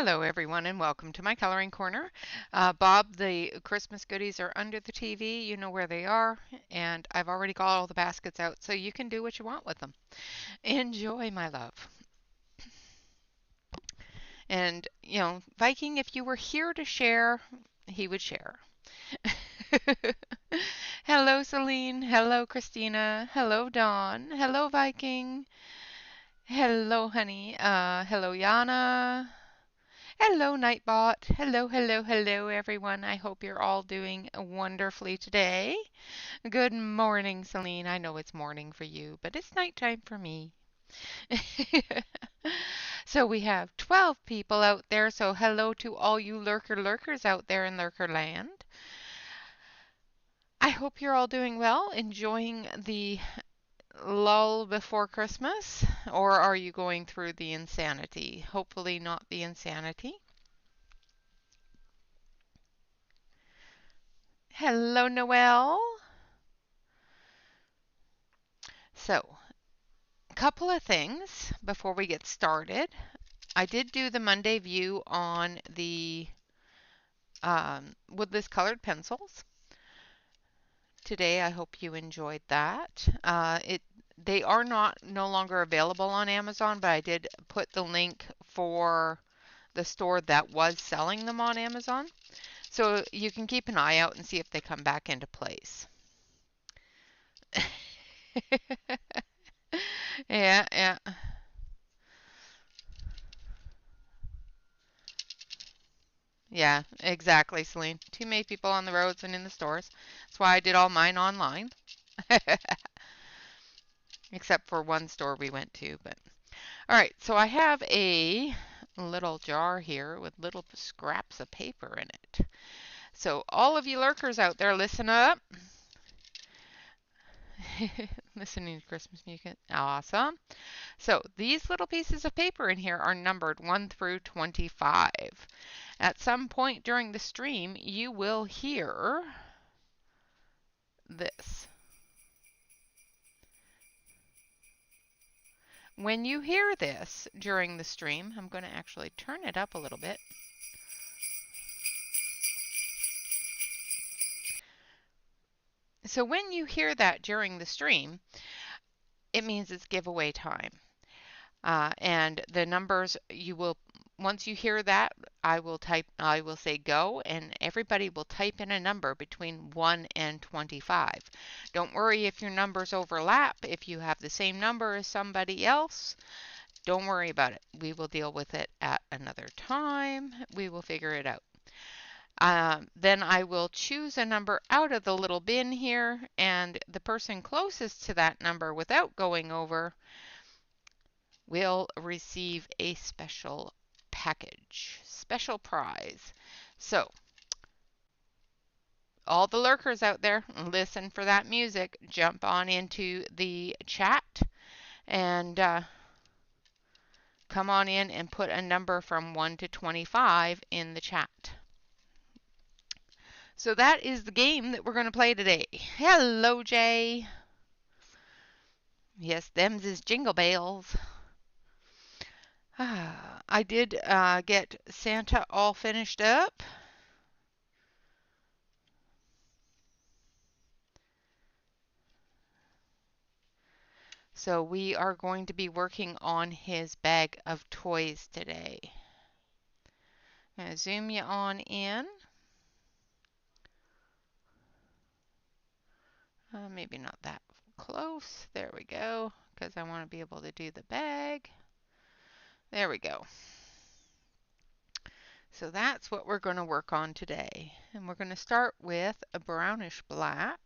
Hello everyone and welcome to my coloring corner. Bob, the Christmas goodies are under the TV. You know where they are, and I've already got all the baskets out so you can do what you want with them. Enjoy, my love. And, Viking, if you were here to share, he would share. Hello, Celine. Hello, Christina. Hello, Dawn. Hello, Viking. Hello, honey. Hello, Yana. Hello, Nightbot. Hello, everyone. I hope you're all doing wonderfully today. Good morning, Celine. I know it's morning for you, but it's nighttime for me. So we have 12 people out there, so hello to all you lurkers out there in Lurkerland. I hope you're all doing well, enjoying the lull before Christmas, or are you going through the insanity? Hopefully not the insanity. Hello, Noelle. So, a couple of things before we get started. I did do the Monday view on the Woodless colored pencils. Today, I hope you enjoyed that. They are no longer available on Amazon, but I did put the link for the store that was selling them on Amazon. So you can keep an eye out and see if they come back into place. Yeah, yeah. Yeah, exactly, Celine. Too many people on the roads and in the stores. That's why I did all mine online. Except for one store we went to, but all right, so I have a little jar here with little scraps of paper in it. So all of you lurkers out there, listen up. Listening to Christmas music. Awesome. So these little pieces of paper in here are numbered 1 through 25. At some point during the stream, you will hear this. When you hear this during the stream, I'm going to actually turn it up a little bit. So when you hear that during the stream, it means it's giveaway time. And the numbers once you hear that, I will say go, and everybody will type in a number between 1 and 25. Don't worry if your numbers overlap. If you have the same number as somebody else, don't worry about it. We will deal with it at another time. We will figure it out. Then I will choose a number out of the little bin here, and the person closest to that number without going over will receive a special package, special prize. So, all the lurkers out there, listen for that music. Jump on into the chat and come on in and put a number from 1 to 25 in the chat. So that is the game that we're going to play today. Hello, Jay. Yes, them's is jingle bells. I did get Santa all finished up. So we are going to be working on his bag of toys today. I'm going to zoom you on in. Maybe not that close. There we go, because I want to be able to do the bag. There we go. So that's what we're going to work on today. And we're going to start with a brownish black.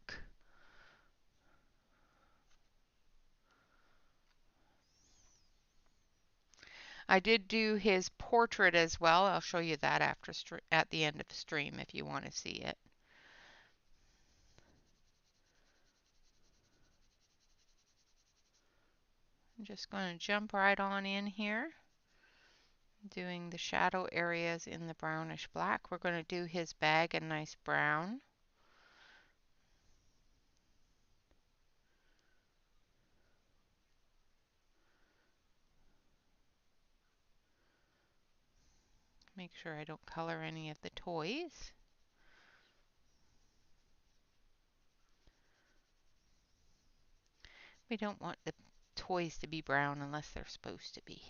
I did do his portrait as well. I'll show you that at the end of the stream if you want to see it. I'm just going to jump right on in here, doing the shadow areas in the brownish black. We're going to do his bag a nice brown. Make sure I don't color any of the toys. We don't want the toys to be brown unless they're supposed to be.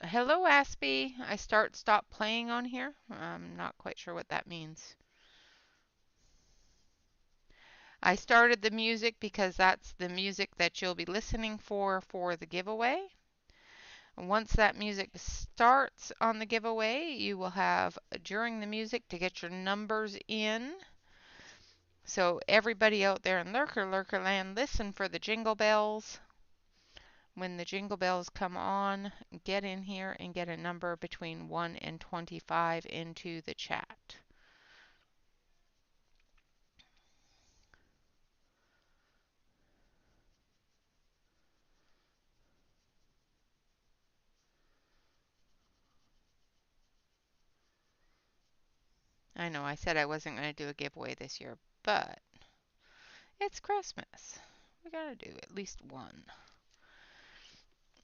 Hello Aspie. I stop playing on here. I'm not quite sure what that means. I started the music because that's the music that you'll be listening for the giveaway. Once that music starts on the giveaway, you will have during the music to get your numbers in. So everybody out there in Lurker land, listen for the jingle bells. When the jingle bells come on, get in here and get a number between 1 and 25 into the chat. I know I said I wasn't going to do a giveaway this year, but it's Christmas. We got to do at least one.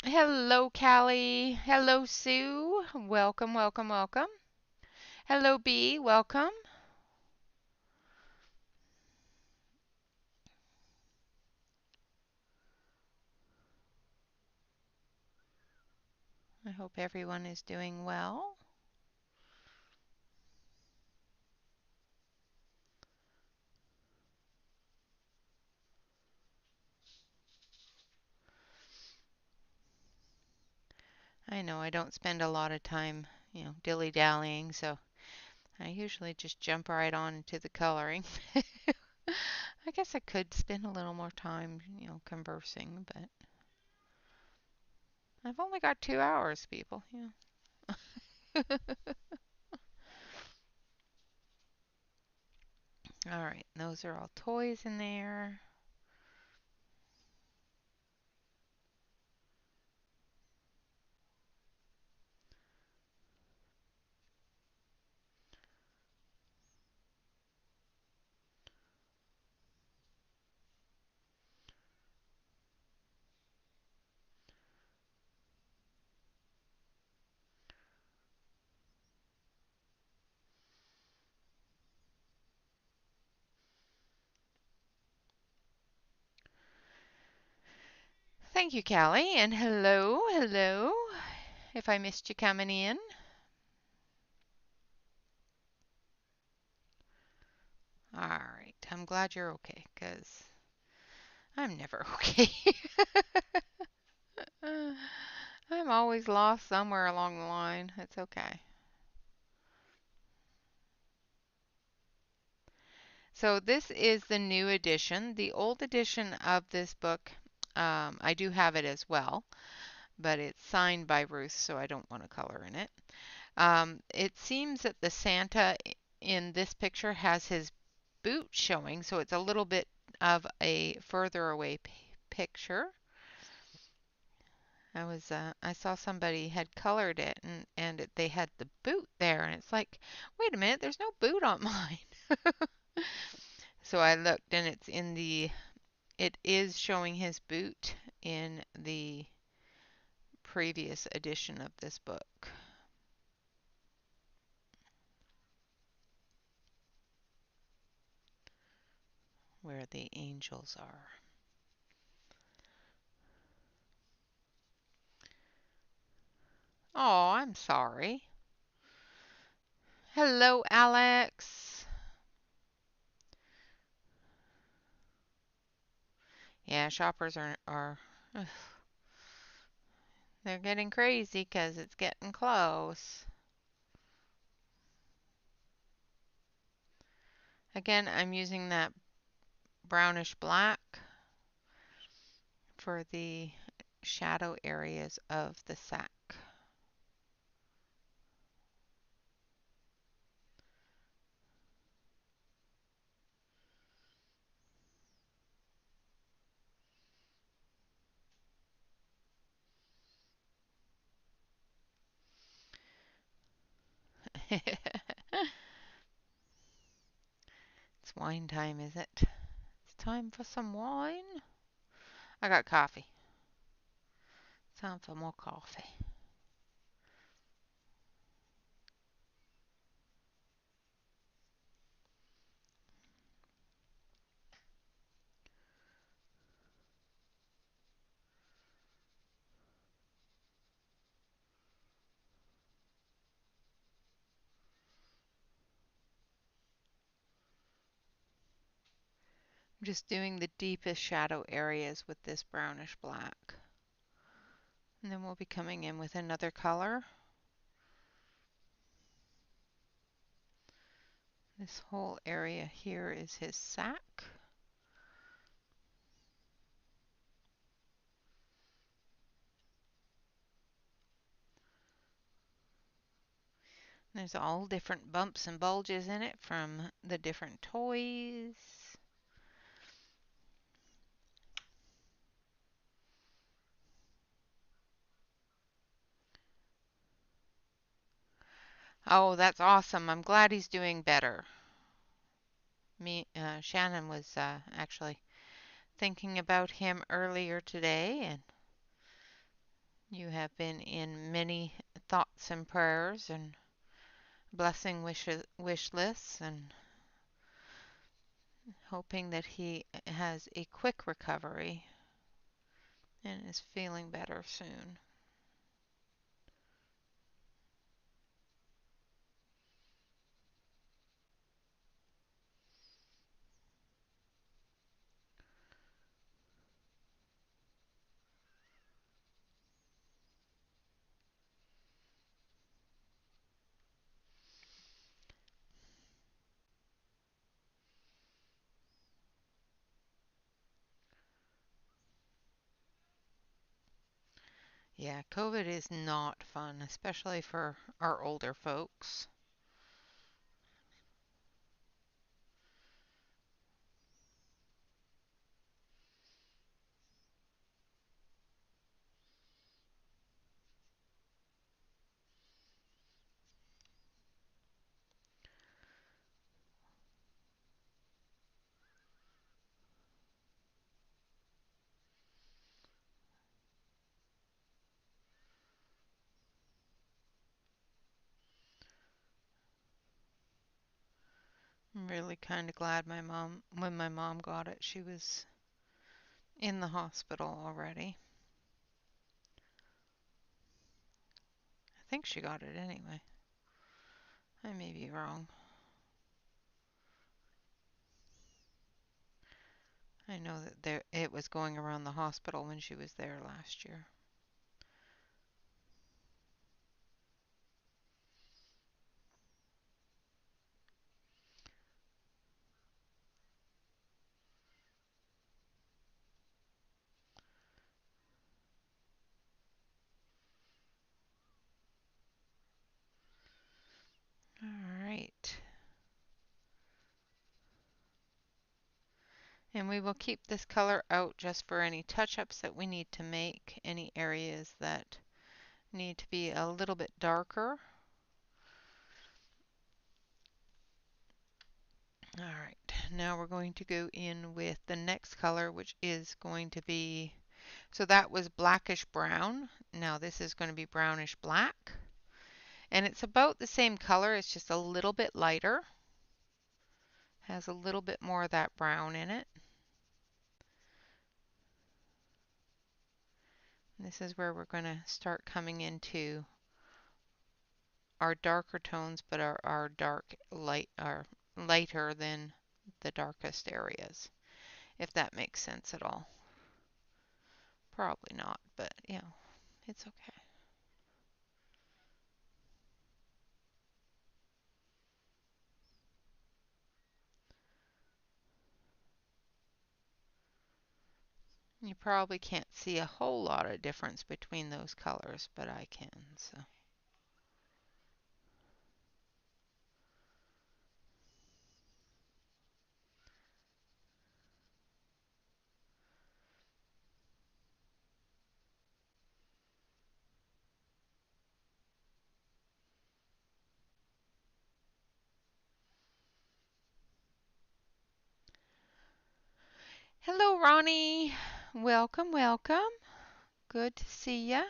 Hello, Callie. Hello, Sue. Welcome, welcome, welcome. Hello, B. Welcome. I hope everyone is doing well. I know I don't spend a lot of time, dilly-dallying, so I usually just jump right on into the coloring. I guess I could spend a little more time, conversing, but I've only got 2 hours, people. All right, those are all toys in there. Thank you, Callie, and hello, hello. If I missed you coming in. All right, I'm glad you're okay, because I'm never okay. I'm always lost somewhere along the line. It's okay. So this is the new edition. The old edition of this book, I do have it as well, but it's signed by Ruth, so I don't want to color in it. It seems that the Santa in this picture has his boot showing, so it's a little bit of a further away picture. I saw somebody had colored it and they had the boot there, and it's like, wait a minute, there's no boot on mine. So I looked and it is showing his boot in the previous edition of this book. Where the angels are. Oh, I'm sorry. Hello, Alex. Yeah, shoppers are they're getting crazy because it's getting close. Again, I'm using that brownish black for the shadow areas of the sack. It's wine time, is it? It's time for some wine. I got coffee. Time for more coffee. I'm just doing the deepest shadow areas with this brownish black. And then we'll be coming in with another color. This whole area here is his sack. There's all different bumps and bulges in it from the different toys. Oh, that's awesome. I'm glad he's doing better. Shannon was actually thinking about him earlier today, and you have been in many thoughts and prayers and blessing wish lists, and hoping that he has a quick recovery and is feeling better soon. Yeah, COVID is not fun, especially for our older folks. I'm really kind of glad when my mom got it, she was in the hospital already. I think she got it anyway. I may be wrong. I know that it was going around the hospital when she was there last year. All right. And we will keep this color out just for any touch-ups that we need to make, any areas that need to be a little bit darker. All right, now we're going to go in with the next color, which is going to be, so that was blackish brown. Now this is going to be brownish black. And it's about the same color, it's just a little bit lighter. Has a little bit more of that brown in it. This is where we're going to start coming into our darker tones, but our dark light are lighter than the darkest areas, if that makes sense at all. Probably not, but you know, it's okay. You probably can't see a whole lot of difference between those colors, but I can, so. Hello, Ronnie. Welcome, welcome. Good to see ya.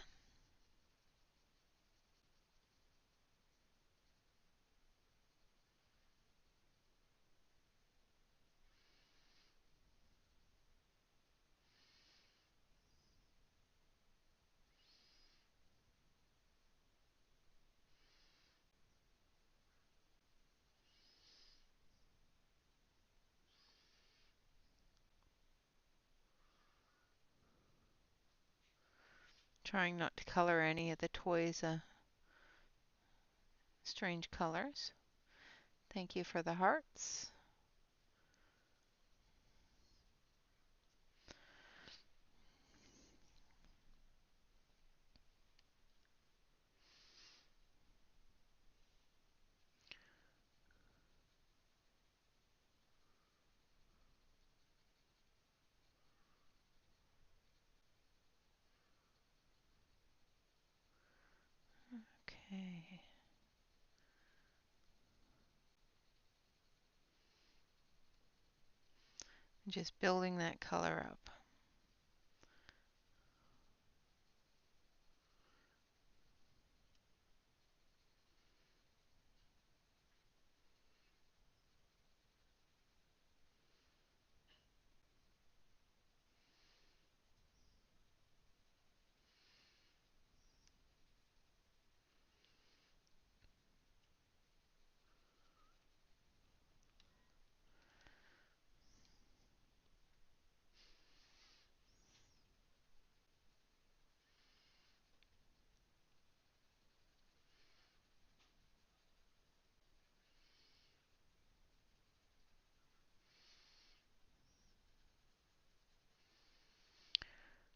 Trying not to color any of the toys strange colors. Thank you for the hearts. Okay. Just building that color up.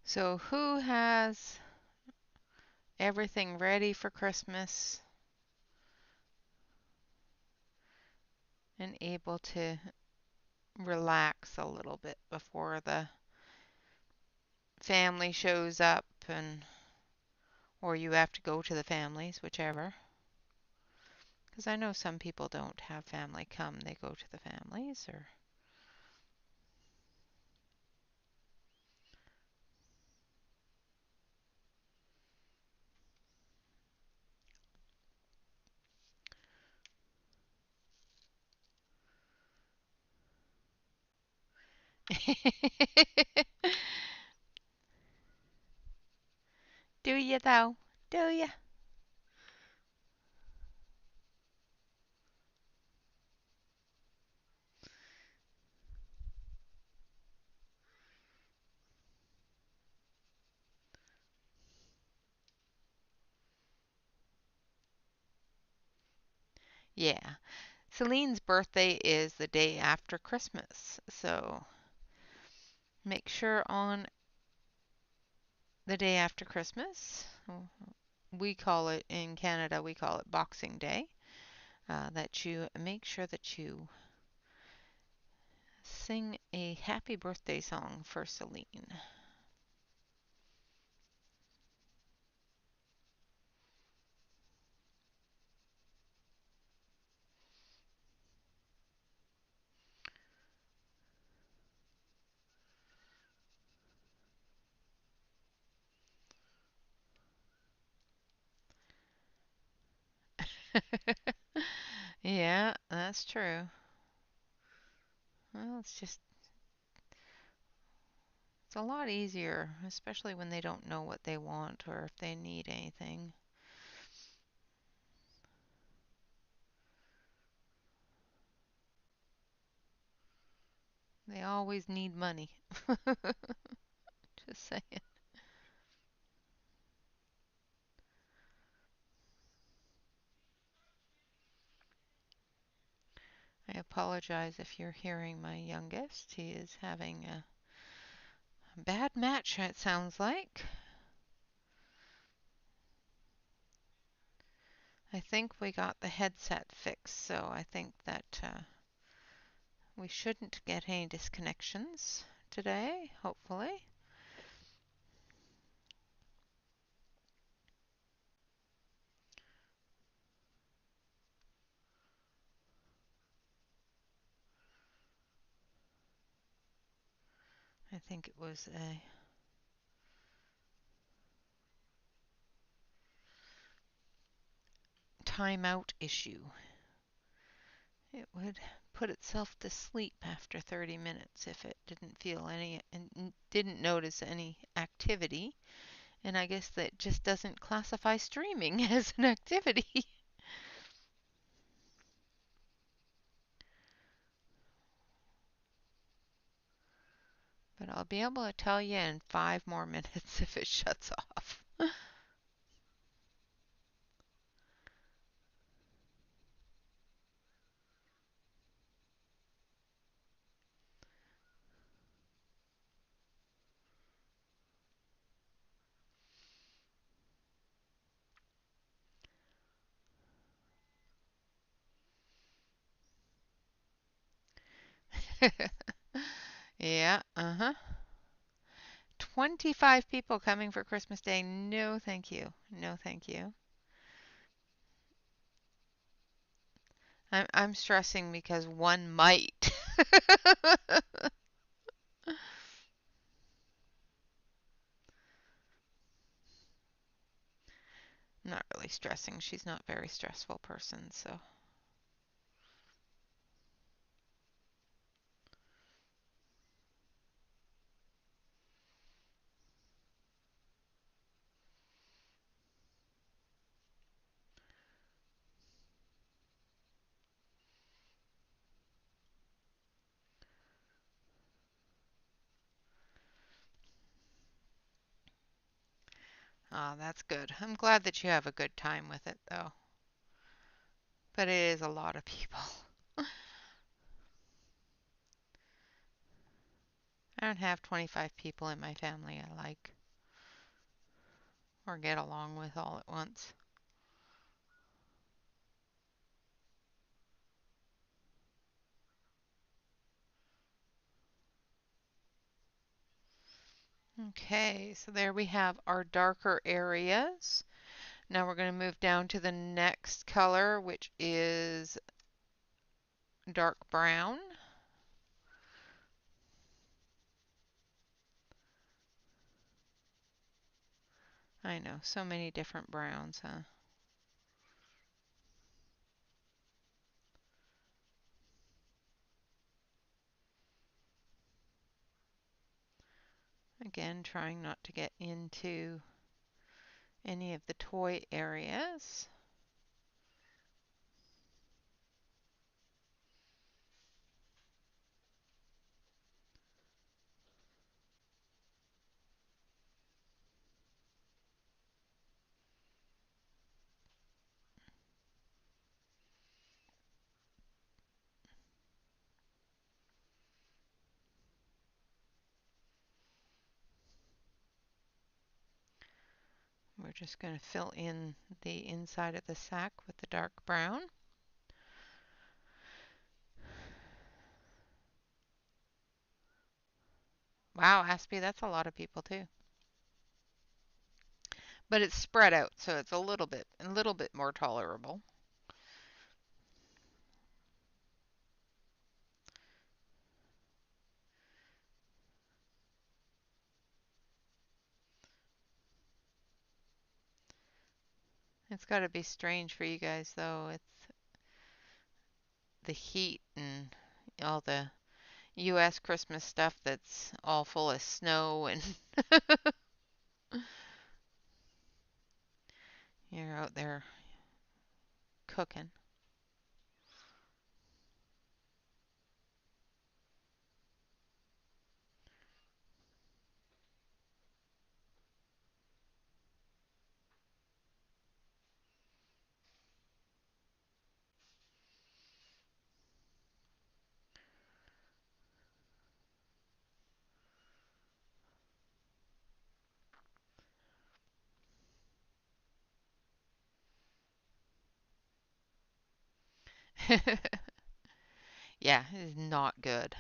So who has everything ready for Christmas and able to relax a little bit before the family shows up and or you have to go to the families, whichever. Because I know some people don't have family come, they go to the families or do you though? Do you? Yeah. Celine's birthday is the day after Christmas. So make sure on the day after Christmas, we call it in Canada, we call it Boxing Day, that you make sure that you sing a happy birthday song for Celine. Yeah, that's true. Well, it's a lot easier, especially when they don't know what they want or if they need anything. They always need money. Just saying. I apologize if you're hearing my youngest. He is having a bad match, it sounds like. I think we got the headset fixed, so I think that we shouldn't get any disconnections today, hopefully. I think it was a timeout issue. It would put itself to sleep after 30 minutes if it didn't feel any and didn't notice any activity. And I guess that just doesn't classify streaming as an activity. But I'll be able to tell you in 5 more minutes if it shuts off. Yeah, uh-huh. 25 people coming for Christmas Day. No, thank you. No, thank you. I'm stressing because one might. Not really stressing. She's not a very stressful person, so. Oh, that's good. I'm glad that you have a good time with it, though. But it is a lot of people. I don't have 25 people in my family I like or get along with all at once. Okay, so there we have our darker areas. Now we're going to move down to the next color, which is dark brown. I know, so many different browns, huh? Again, trying not to get into any of the toy areas. We're just going to fill in the inside of the sack with the dark brown. Wow, Aspie, that's a lot of people too. But it's spread out, so it's a little bit more tolerable. It's got to be strange for you guys though. It's the heat and all the US Christmas stuff that's all full of snow and you're out there cooking. Yeah, it is not good.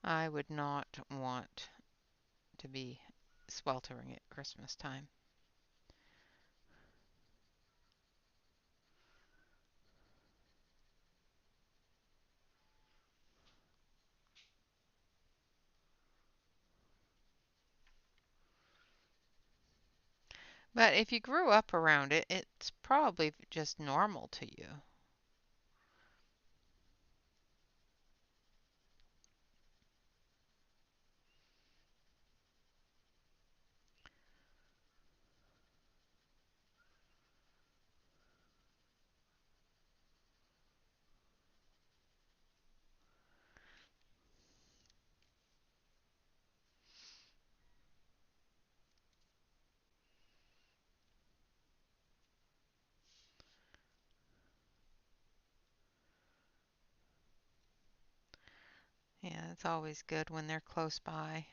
I would not want to be sweltering at Christmas time. But if you grew up around it, it's probably just normal to you. Yeah, it's always good when they're close by.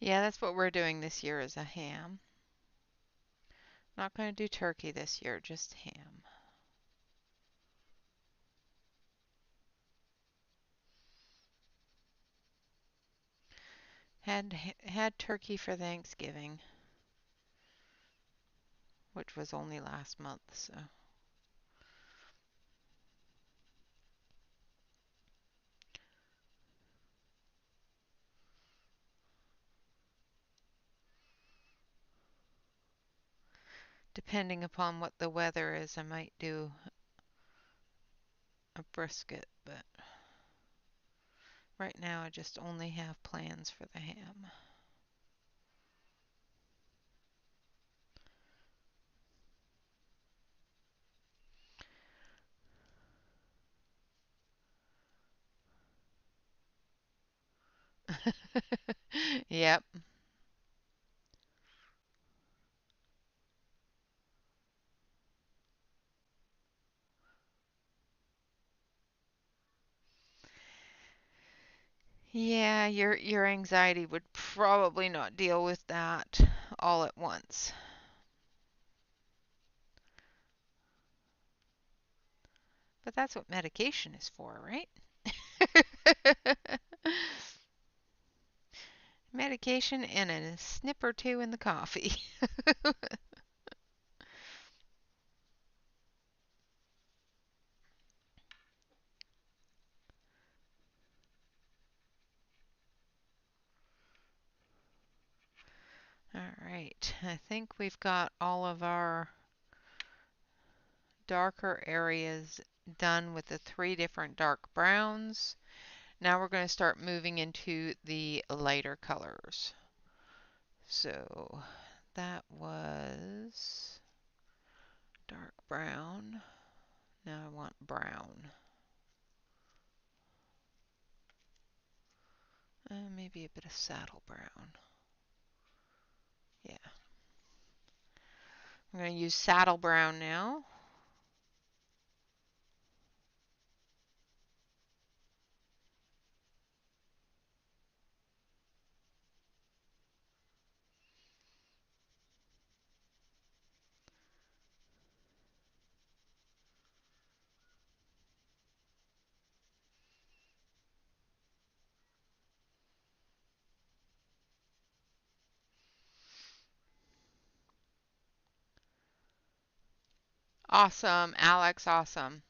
Yeah, that's what we're doing this year is a ham. Not going to do turkey this year, just ham. Had turkey for Thanksgiving, which was only last month, so depending upon what the weather is, I might do a brisket, but right now I just only have plans for the ham. Yep. Yeah, your anxiety would probably not deal with that all at once. But that's what medication is for, right? Medication and a snip or two in the coffee. All right, I think we've got all of our darker areas done with the 3 different dark browns. Now we're going to start moving into the lighter colors. So that was dark brown. Now I want brown. Maybe a bit of saddle brown. Yeah. I'm going to use saddle brown now. Awesome, Alex, awesome.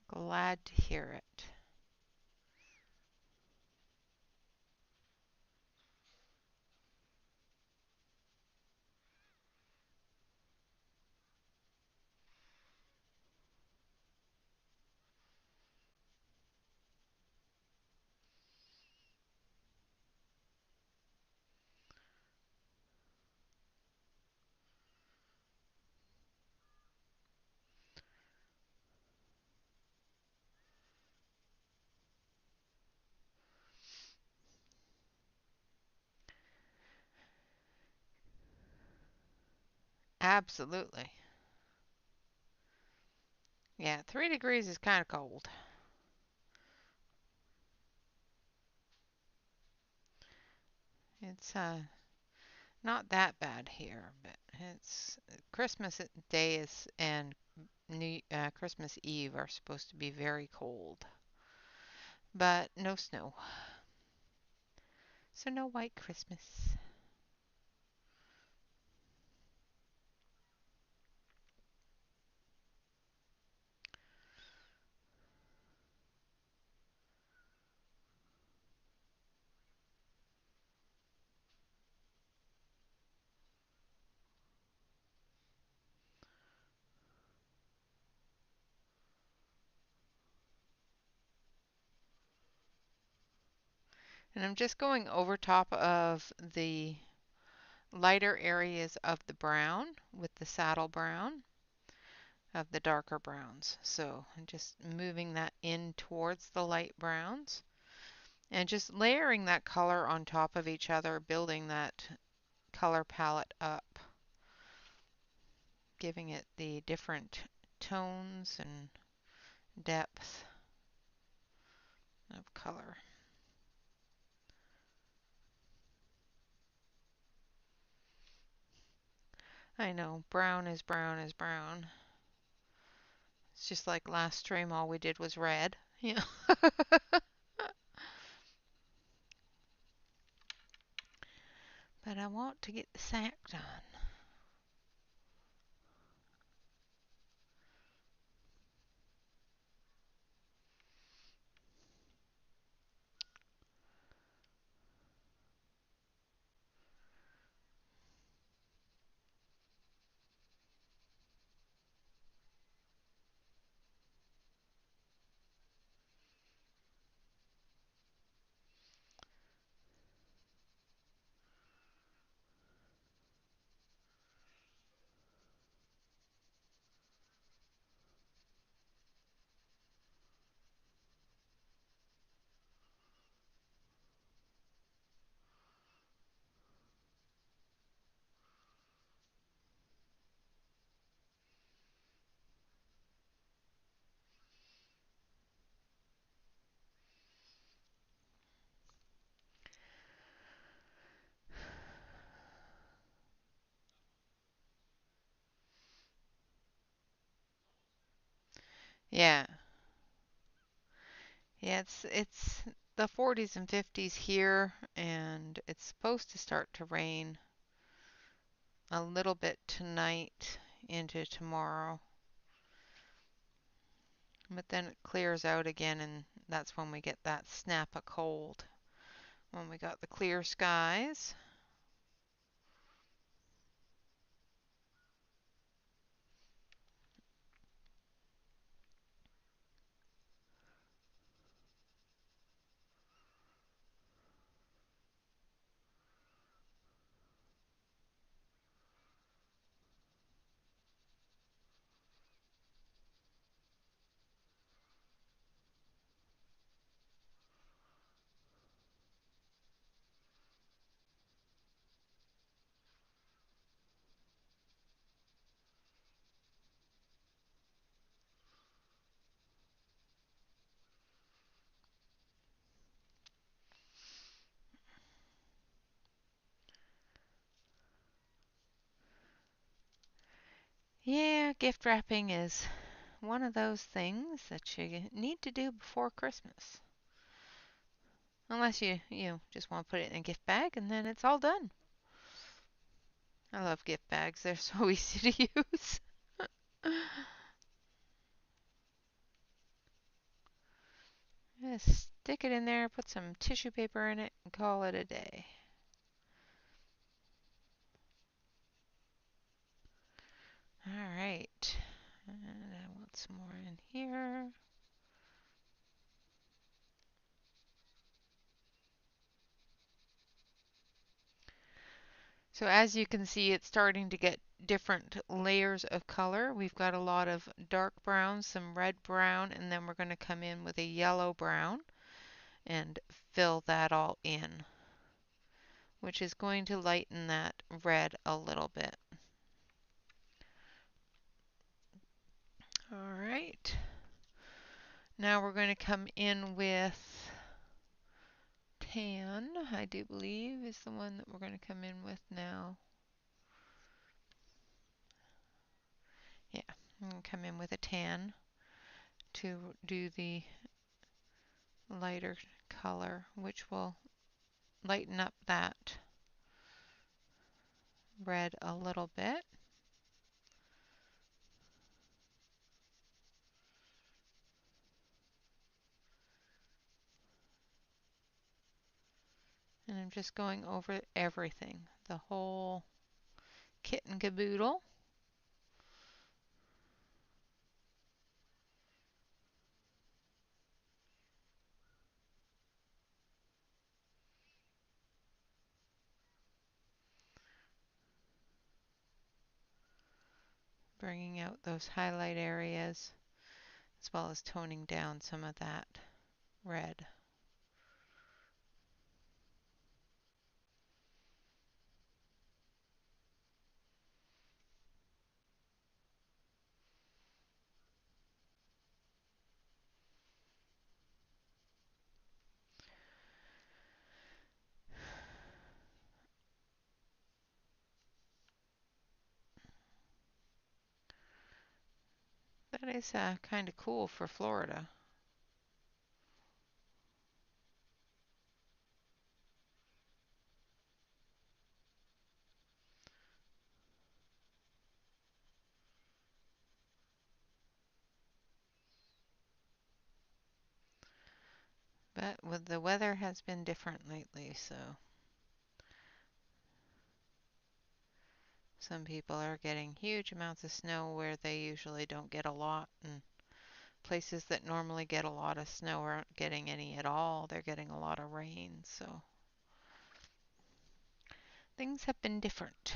Glad to hear it. Absolutely. Yeah, 3 degrees is kind of cold. It's not that bad here, but it's Christmas Day is and Christmas Eve are supposed to be very cold, but no snow. So no white Christmas. And I'm just going over top of the lighter areas of the brown with the saddle brown of the darker browns. So I'm just moving that in towards the light browns and just layering that color on top of each other, building that color palette up, giving it the different tones and depth of color. I know, brown is brown is brown. It's just like last stream, all we did was red. Yeah. But I want to get the sack done. Yeah. Yeah, it's the 40s and 50s here, and it's supposed to start to rain a little bit tonight into tomorrow. But then it clears out again, and that's when we get that snap of cold. When we got the clear skies. Yeah, gift wrapping is one of those things that you need to do before Christmas. Unless you just want to put it in a gift bag and then it's all done. I love gift bags. They're so easy to use. Just stick it in there, put some tissue paper in it, and call it a day. All right. And I want some more in here. So as you can see, it's starting to get different layers of color. We've got a lot of dark brown, some red brown, and then we're going to come in with a yellow brown and fill that all in, which is going to lighten that red a little bit. All right. Now we're going to come in with tan, I do believe, is the one that we're going to come in with now. Yeah, I'm going to come in with a tan to do the lighter color, which will lighten up that red a little bit. And I'm just going over everything, the whole kit and caboodle. Bringing out those highlight areas as well as toning down some of that red. That is kind of cool for Florida. But the weather has been different lately, so some people are getting huge amounts of snow where they usually don't get a lot, and places that normally get a lot of snow aren't getting any at all. They're getting a lot of rain, so things have been different.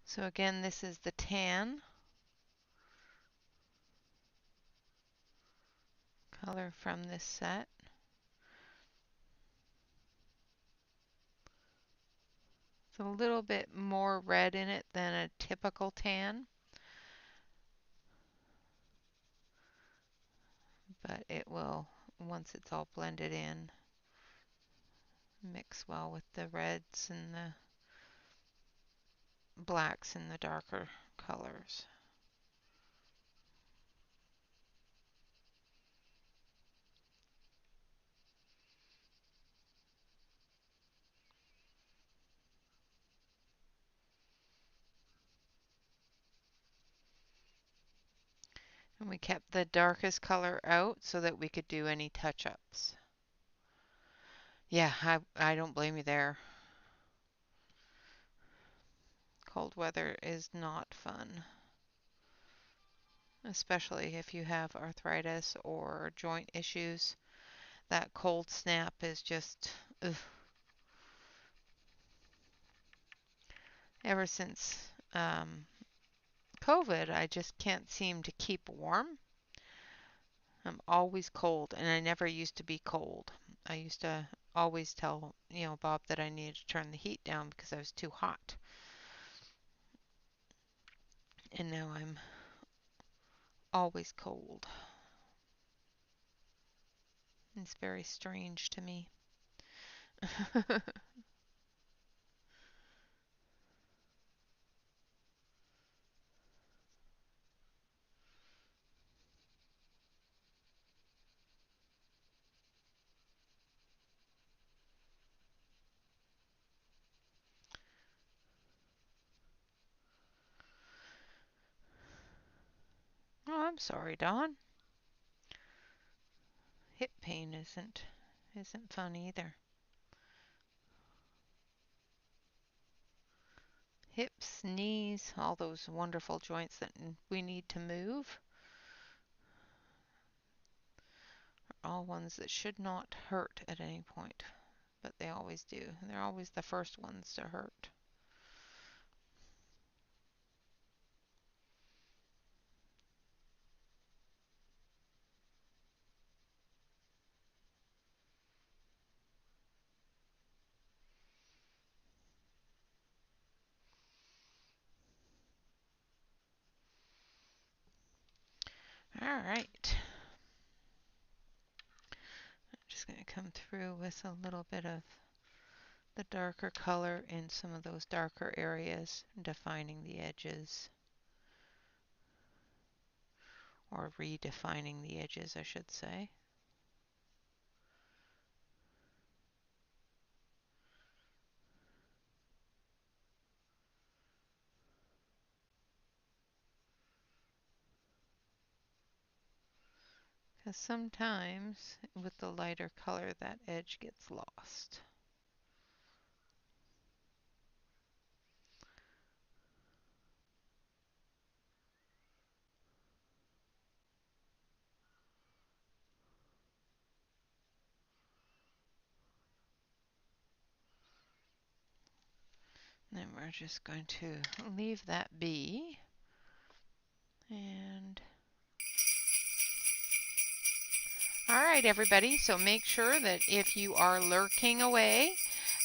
So again, this is the tan color from this set. It's a little bit more red in it than a typical tan, but it will, once it's all blended in, mix well with the reds and the blacks and the darker colors. And we kept the darkest color out so that we could do any touch-ups. Yeah, I don't blame you there. Cold weather is not fun, especially if you have arthritis or joint issues. That cold snap is just, ugh. Ever since COVID, I just can't seem to keep warm. I'm always cold, and I never used to be cold. I used to always tell, Bob that I needed to turn the heat down because I was too hot. And now I'm always cold. It's very strange to me. Oh, I'm sorry, Dawn. Hip pain isn't fun either. Hips, knees, all those wonderful joints that we need to move are all ones that should not hurt at any point, but they always do. They're always the first ones to hurt. All right. I'm just going to come through with a little bit of the darker color in some of those darker areas, defining the edges, or redefining the edges, I should say. Because sometimes with the lighter color that edge gets lost. Then we're just going to leave that be. And all right, everybody, so make sure that if you are lurking away,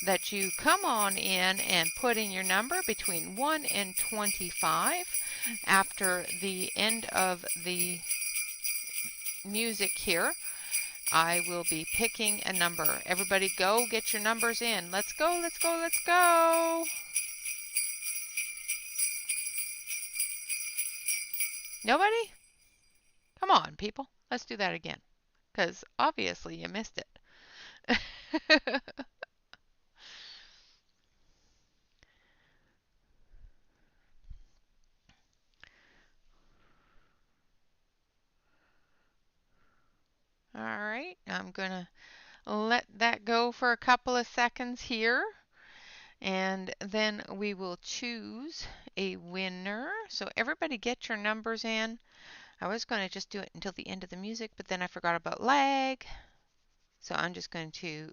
that you come on in and put in your number between 1 and 25 after the end of the music here. I will be picking a number. Everybody go get your numbers in. Let's go, let's go, let's go. Nobody? Come on, people. Let's do that again, because obviously you missed it. All right, I'm going to let that go for a couple of seconds here, and then we will choose a winner. So everybody get your numbers in. I was going to just do it until the end of the music, but then I forgot about lag. So I'm just going to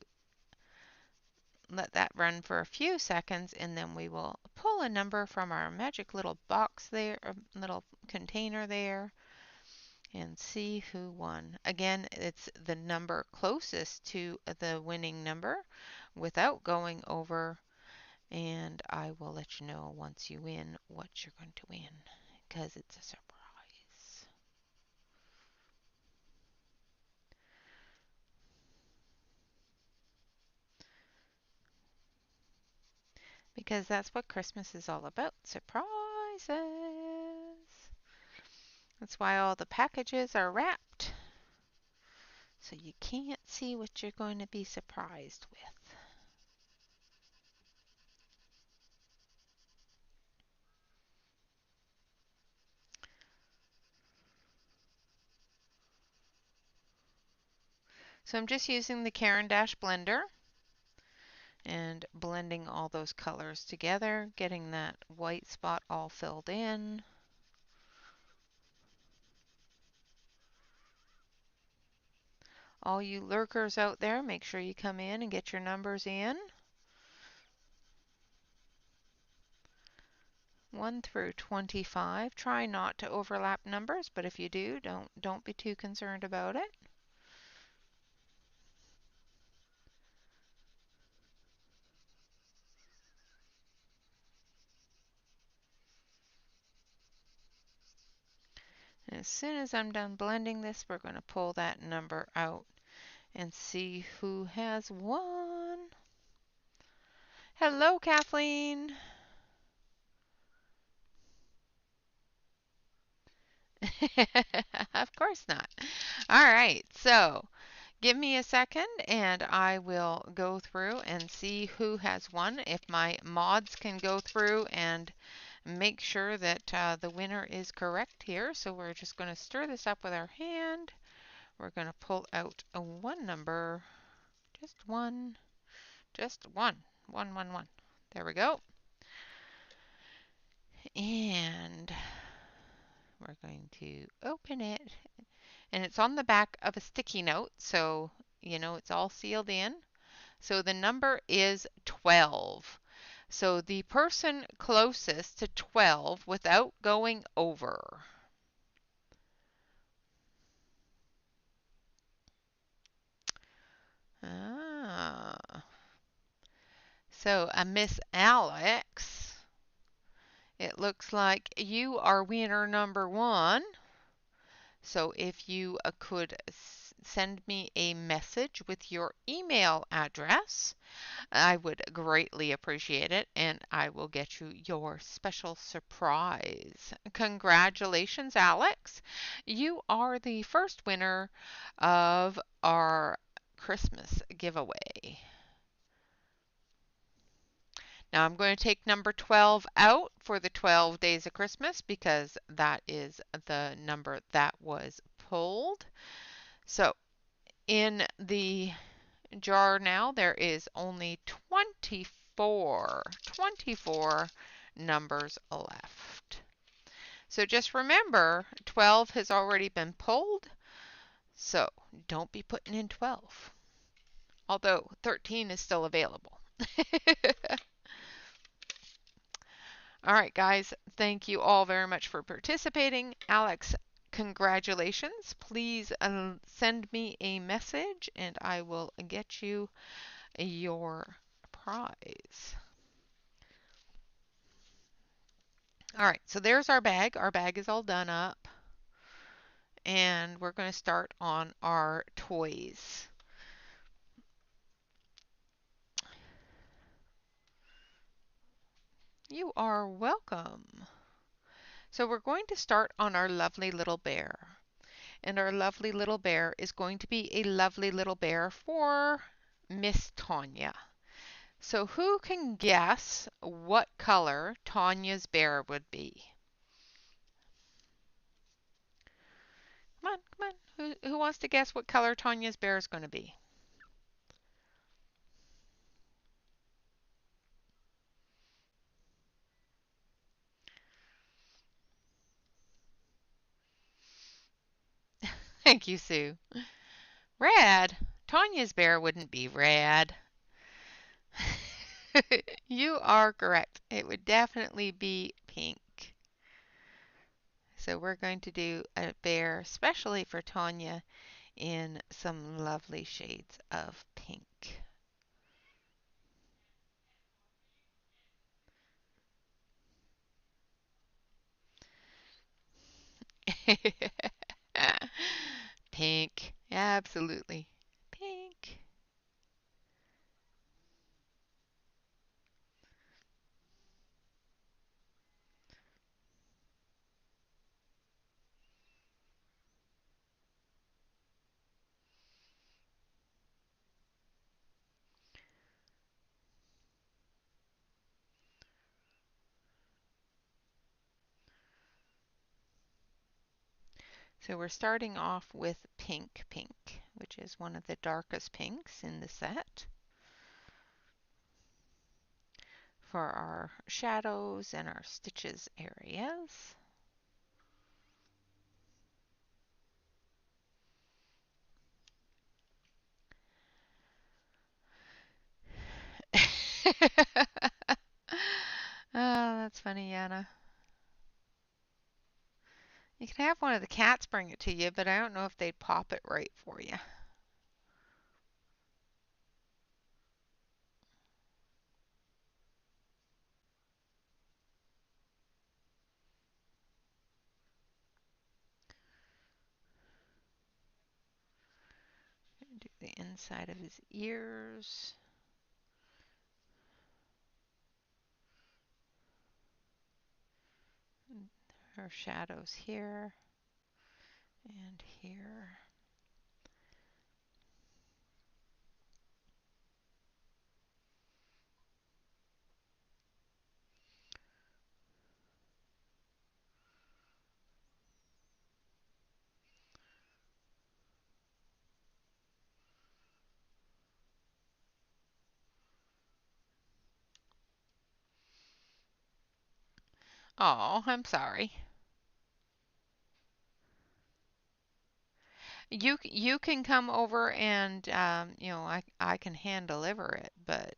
let that run for a few seconds, and then we will pull a number from our magic little box there, or little container there, and see who won. Again, it's the number closest to the winning number without going over, and I will let you know once you win what you're going to win, because it's a surprise. Because that's what Christmas is all about, surprises. That's why all the packages are wrapped, so you can't see what you're going to be surprised with. So I'm just using the Caran d'Ache blender and blending all those colors together, getting that white spot all filled in. All you lurkers out there, make sure you come in and get your numbers in. 1 through 25. Try not to overlap numbers, but if you do, don't be too concerned about it. And as soon as I'm done blending this, we're going to pull that number out and see who has won. Hello, Kathleen. Of course not. All right, so give me a second and I will go through and see who has won. If my mods can go through and make sure that the winner is correct here. So we're just going to stir this up with our hand. We're going to pull out a one number, just one, just one, one, one, one. There we go. And we're going to open it. And it's on the back of a sticky note, so you know it's all sealed in. So the number is 12. So the person closest to 12 without going over. Ah. So a Miss Alex, it looks like you are winner number 1. So if you could send me a message with your email address, I would greatly appreciate it, and I will get you your special surprise. Congratulations, Alex. You are the first winner of our Christmas giveaway. Now I'm going to take number 12 out for the 12 days of Christmas because that is the number that was pulled. So in the jar now there is only 24 numbers left. So just remember 12 has already been pulled, so don't be putting in 12. Although 13 is still available. All right, guys, thank you all very much for participating. Alex, congratulations. Please send me a message and I will get you your prize. All right, so there's our bag. Our bag is all done up. And we're going to start on our toys. You are welcome. So we're going to start on our lovely little bear. And our lovely little bear is going to be a lovely little bear for Miss Tanya. So who can guess what color Tanya's bear would be? Come on, come on. Who wants to guess what color Tanya's bear is going to be? Thank you, Sue. Red. Tanya's bear wouldn't be red. You are correct. It would definitely be pink. So we're going to do a bear especially for Tanya in some lovely shades of pink. Pink. Absolutely. Pink. So we're starting off with pink, which is one of the darkest pinks in the set, for our shadows and our stitches areas. Oh, that's funny, Yana. You can have one of the cats bring it to you, but I don't know if they'd pop it right for you. Do the inside of his ears. Her shadows here and here. Oh, I'm sorry. You can come over and I can hand deliver it, but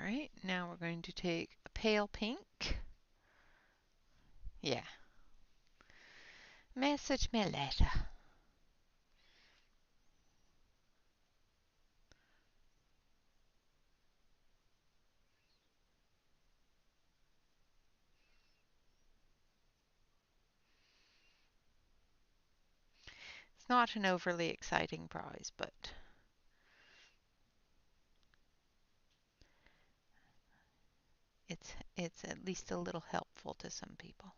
right, now we're going to take a pale pink. Yeah. Message me later. It's not an overly exciting prize, but it's at least a little helpful to some people.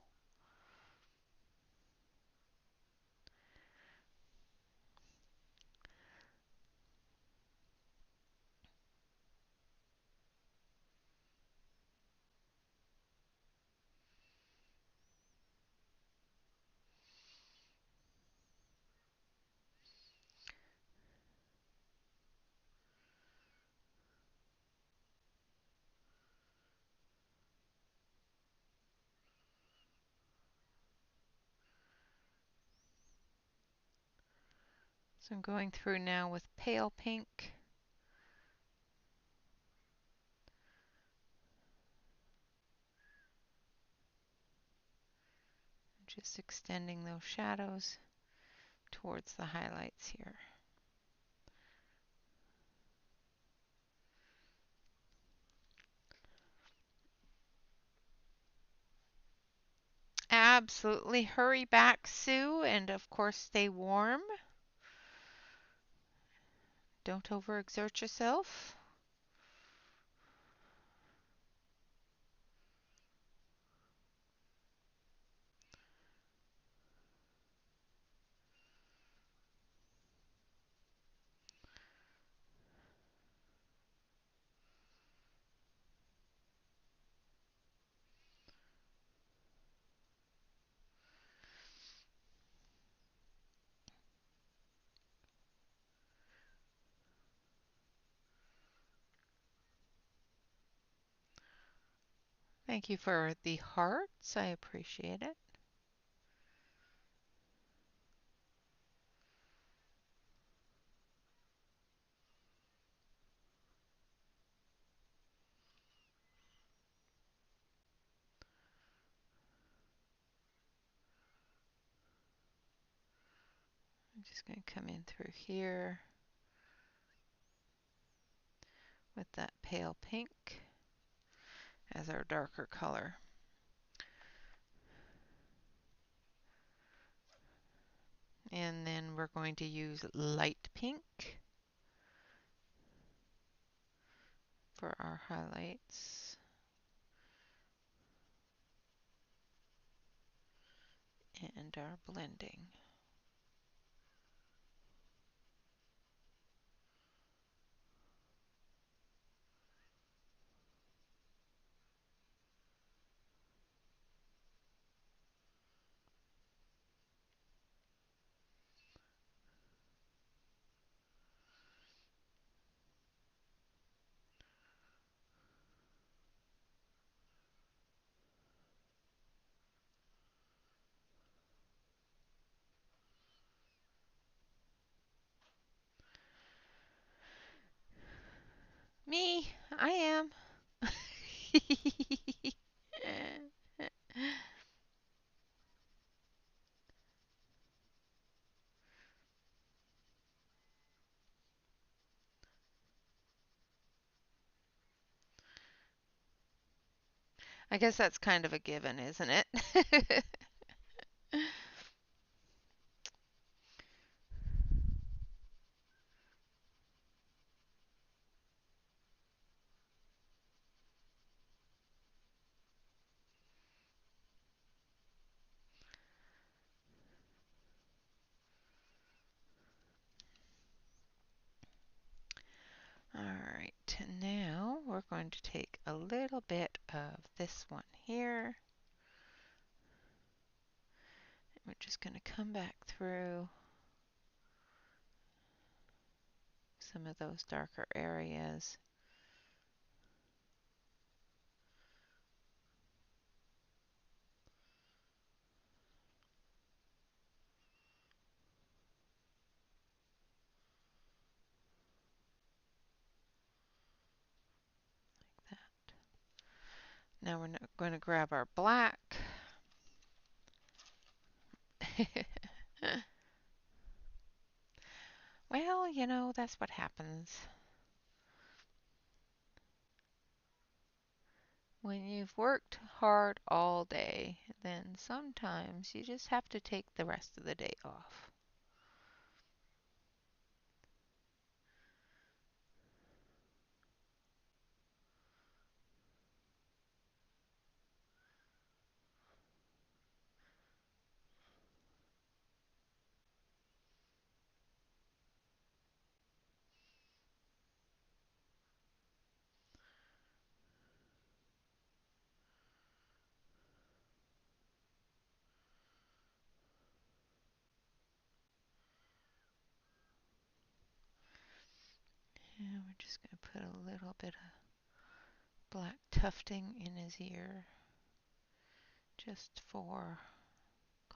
So I'm going through now with pale pink. Just extending those shadows towards the highlights here. Absolutely. Hurry back, Sue, and of course stay warm. Don't overexert yourself. Thank you for the hearts. I appreciate it. I'm just going to come in through here with that pale pink as our darker color. And then we're going to use light pink for our highlights. And our blending. Me, I am. I guess that's kind of a given, isn't it? Alright, now we're going to take a little bit of this one here. We're just going to come back through some of those darker areas. Like Now we're going to grab our black. Well, you know, that's what happens when you've worked hard all day. Then sometimes you just have to take the rest of the day off. And we're just going to put a little bit of black tufting in his ear just for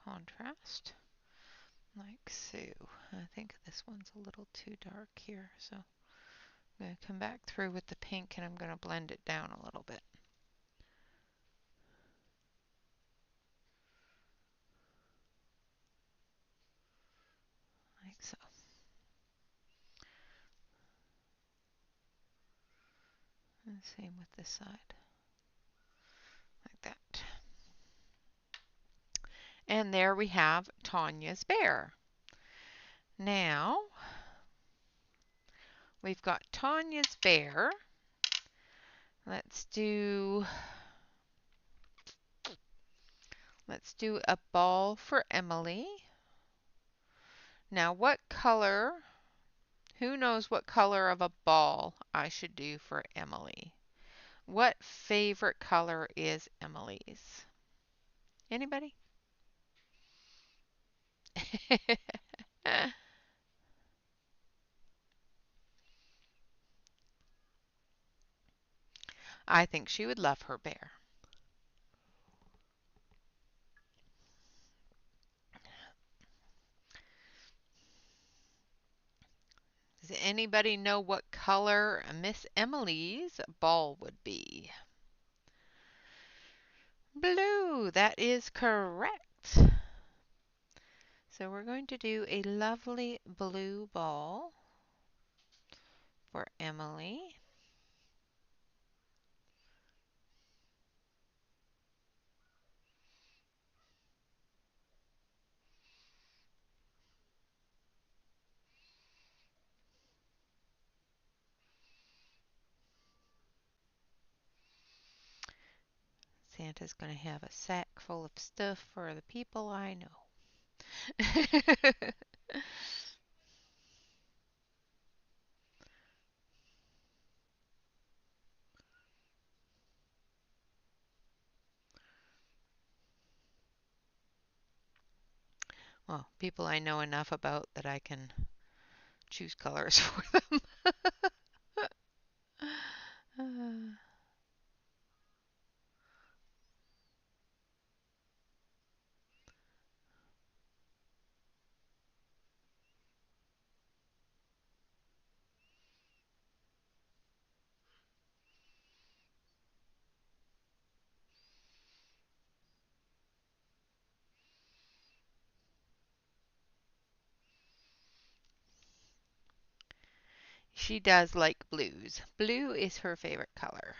contrast, like so. I think this one's a little too dark here, so I'm going to come back through with the pink and I'm going to blend it down a little bit. Like so. And same with this side. Like that. And there we have Tanya's bear. Now, we've got Tanya's bear. Let's do a ball for Emily. Now, what color, who knows what color of a ball I should do for Emily? What favorite color is Emily's? Anybody? I think she would love her bear. Does anybody know what color Miss Emily's ball would be? Blue, that is correct. So we're going to do a lovely blue ball for Emily. Santa's going to have a sack full of stuff for the people I know. Well, people I know enough about that I can choose colors for them. She does like blues. Blue is her favorite color.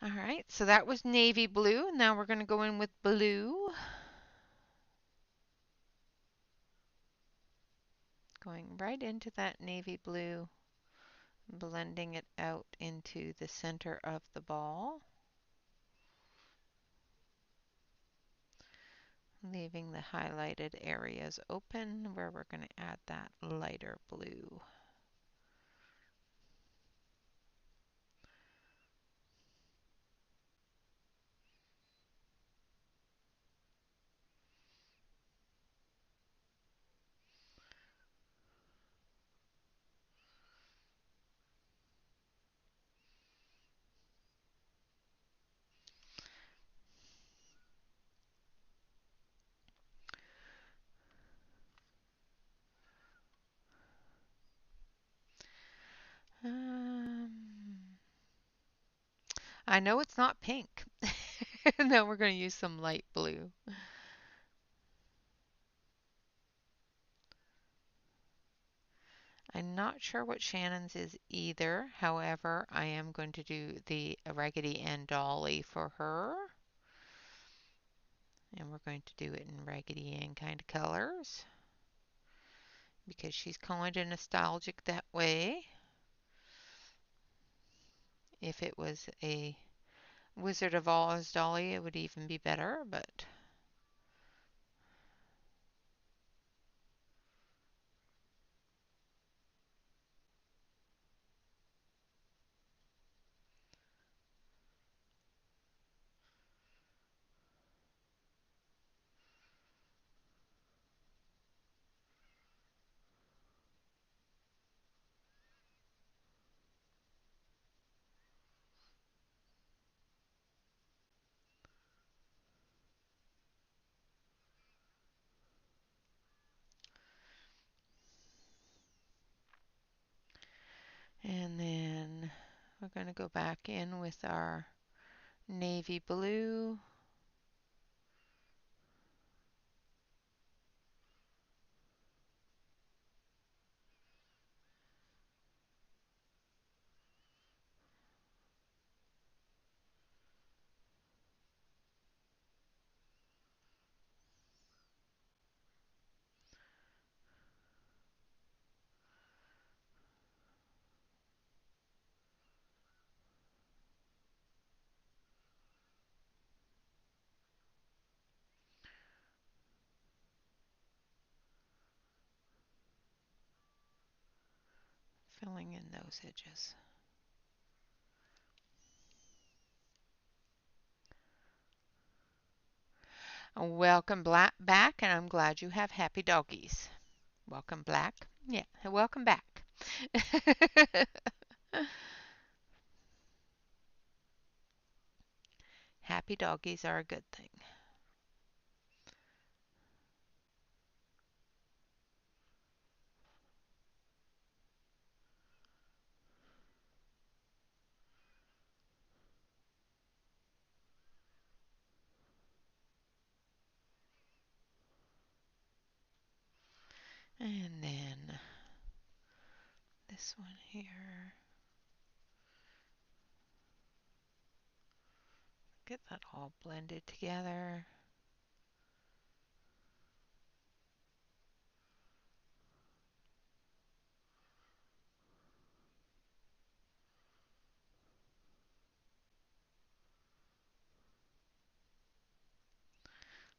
All right, so that was navy blue. Now we're going to go in with blue. Going right into that navy blue, blending it out into the center of the ball. Leaving the highlighted areas open where we're going to add that lighter blue. I know it's not pink. Now we're going to use some light blue. I'm not sure what Shannon's is either. However, I am going to do the Raggedy Ann dolly for her. And we're going to do it in Raggedy Ann kind of colors because she's kind of nostalgic that way. If it was a Wizard of Oz dolly, it would even be better, but and then we're going to go back in with our navy blue. Filling in those edges. Welcome back, and I'm glad you have happy doggies. Welcome Black. Yeah, welcome back. Happy doggies are a good thing. And then this one here. Get that all blended together.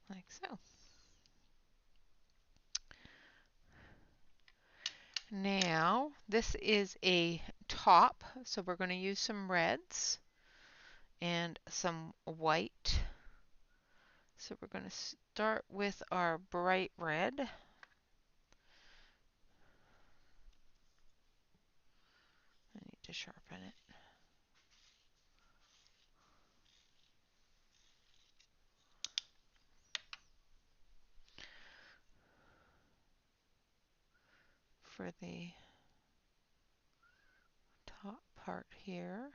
Like so. Now, this is a top, so we're going to use some reds and some white. So we're going to start with our bright red. I need to sharpen it. For the top part here.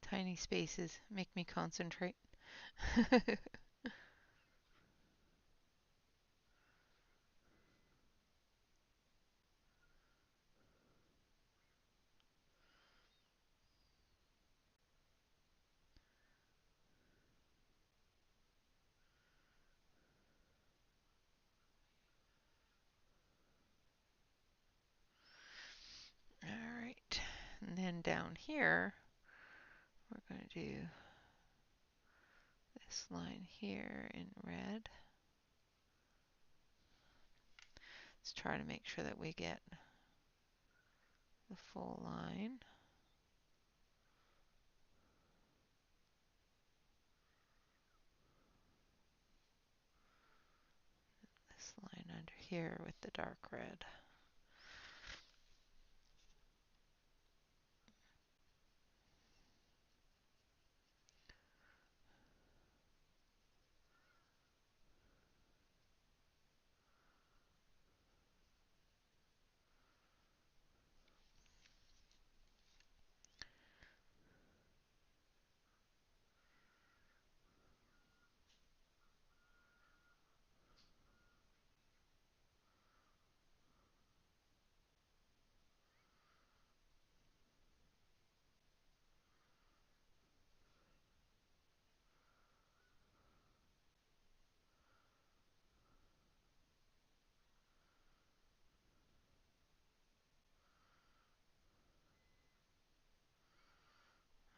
Tiny spaces make me concentrate. All right, and then down here, we're going to do this line here in red. Let's try to make sure that we get the full line. This line under here with the dark red.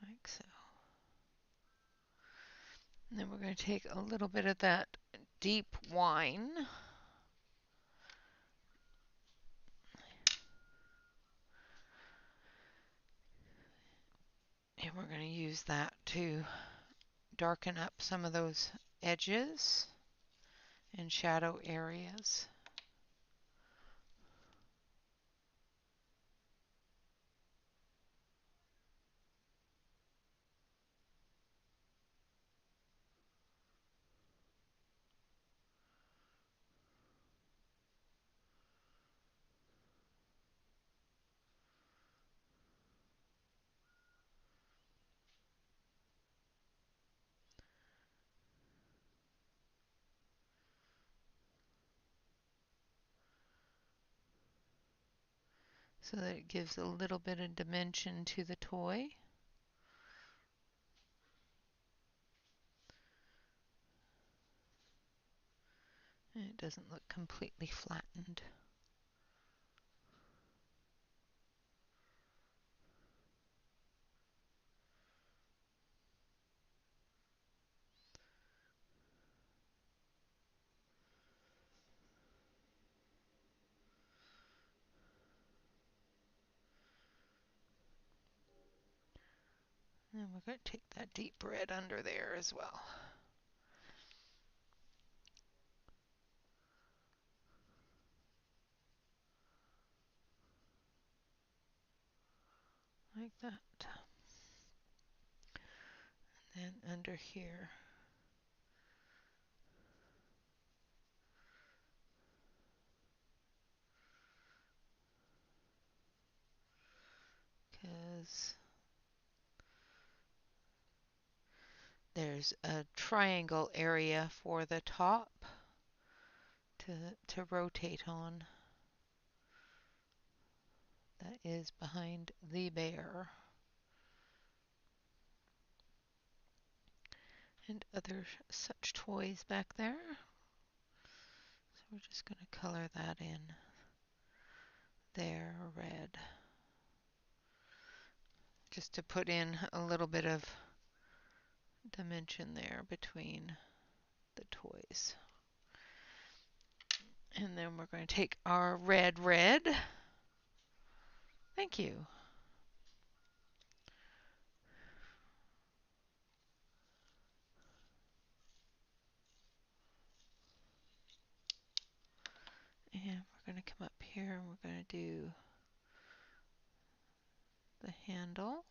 Like so. And then we're going to take a little bit of that deep wine. And we're going to use that to darken up some of those edges and shadow areas. So that it gives a little bit of dimension to the toy. And it doesn't look completely flattened. And we're going to take that deep red under there as well. Like that. And then under here. Because there's a triangle area for the top to rotate on. That is behind the bear. And other such toys back there. So we're just going to color that in there, red. Just to put in a little bit of dimension there between the toys. And then we're going to take our red. Thank you. And we're going to come up here and we're going to do the handle.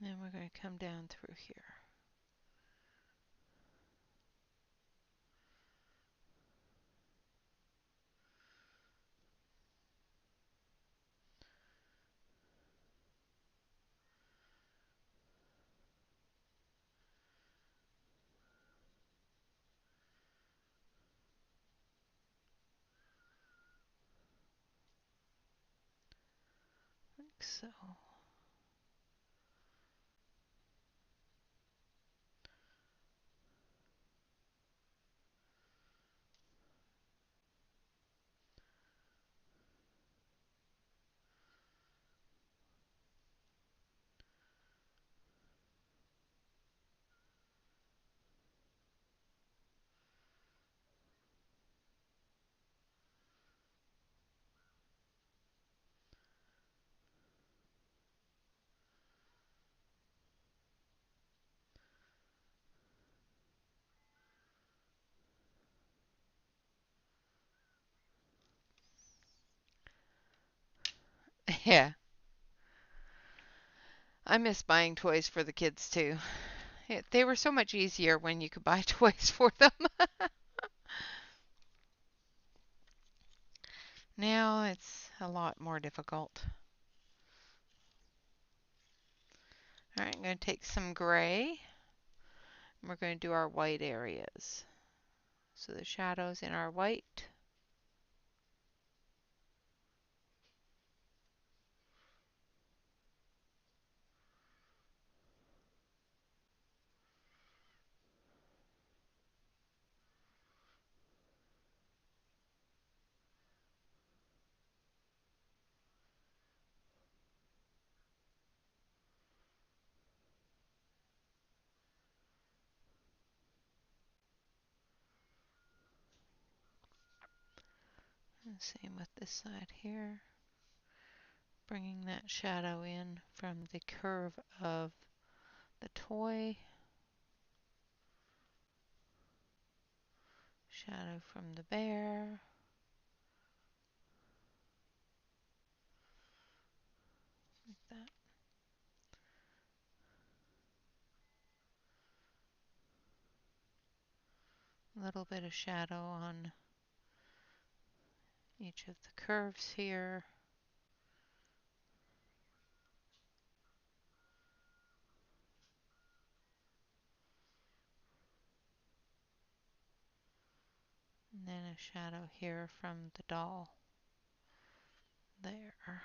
And then we're going to come down through here. so. Yeah, I miss buying toys for the kids too. They were so much easier when you could buy toys for them. Now it's a lot more difficult. All right, I'm going to take some gray, and we're going to do our white areas. So the shadows in our white. And same with this side here. Bringing that shadow in from the curve of the toy. Shadow from the bear. Like that. A little bit of shadow on each of the curves here. And then a shadow here from the doll. There.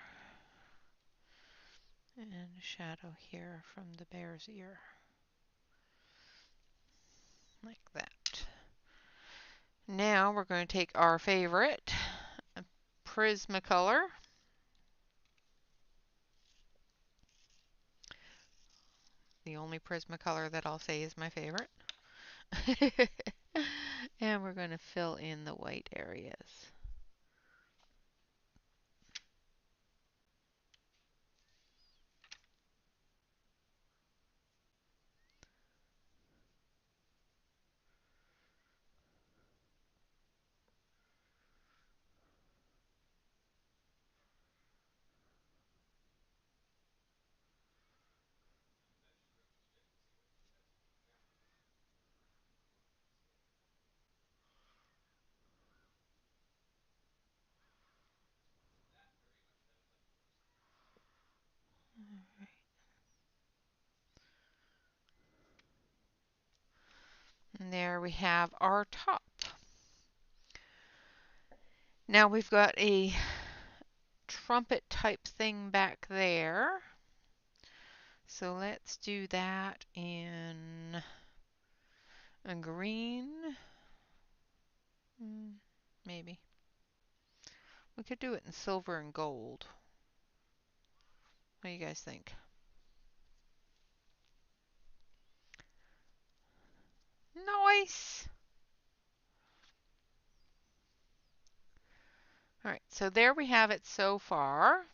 And a shadow here from the bear's ear. Like that. Now we're going to take our favorite Prismacolor. The only Prismacolor that I'll say is my favorite. And we're going to fill in the white areas. And there we have our top. Now we've got a trumpet type thing back there. So let's do that in a green. Maybe. We could do it in silver and gold. What do you guys think? Nice! All right, so there we have it so far.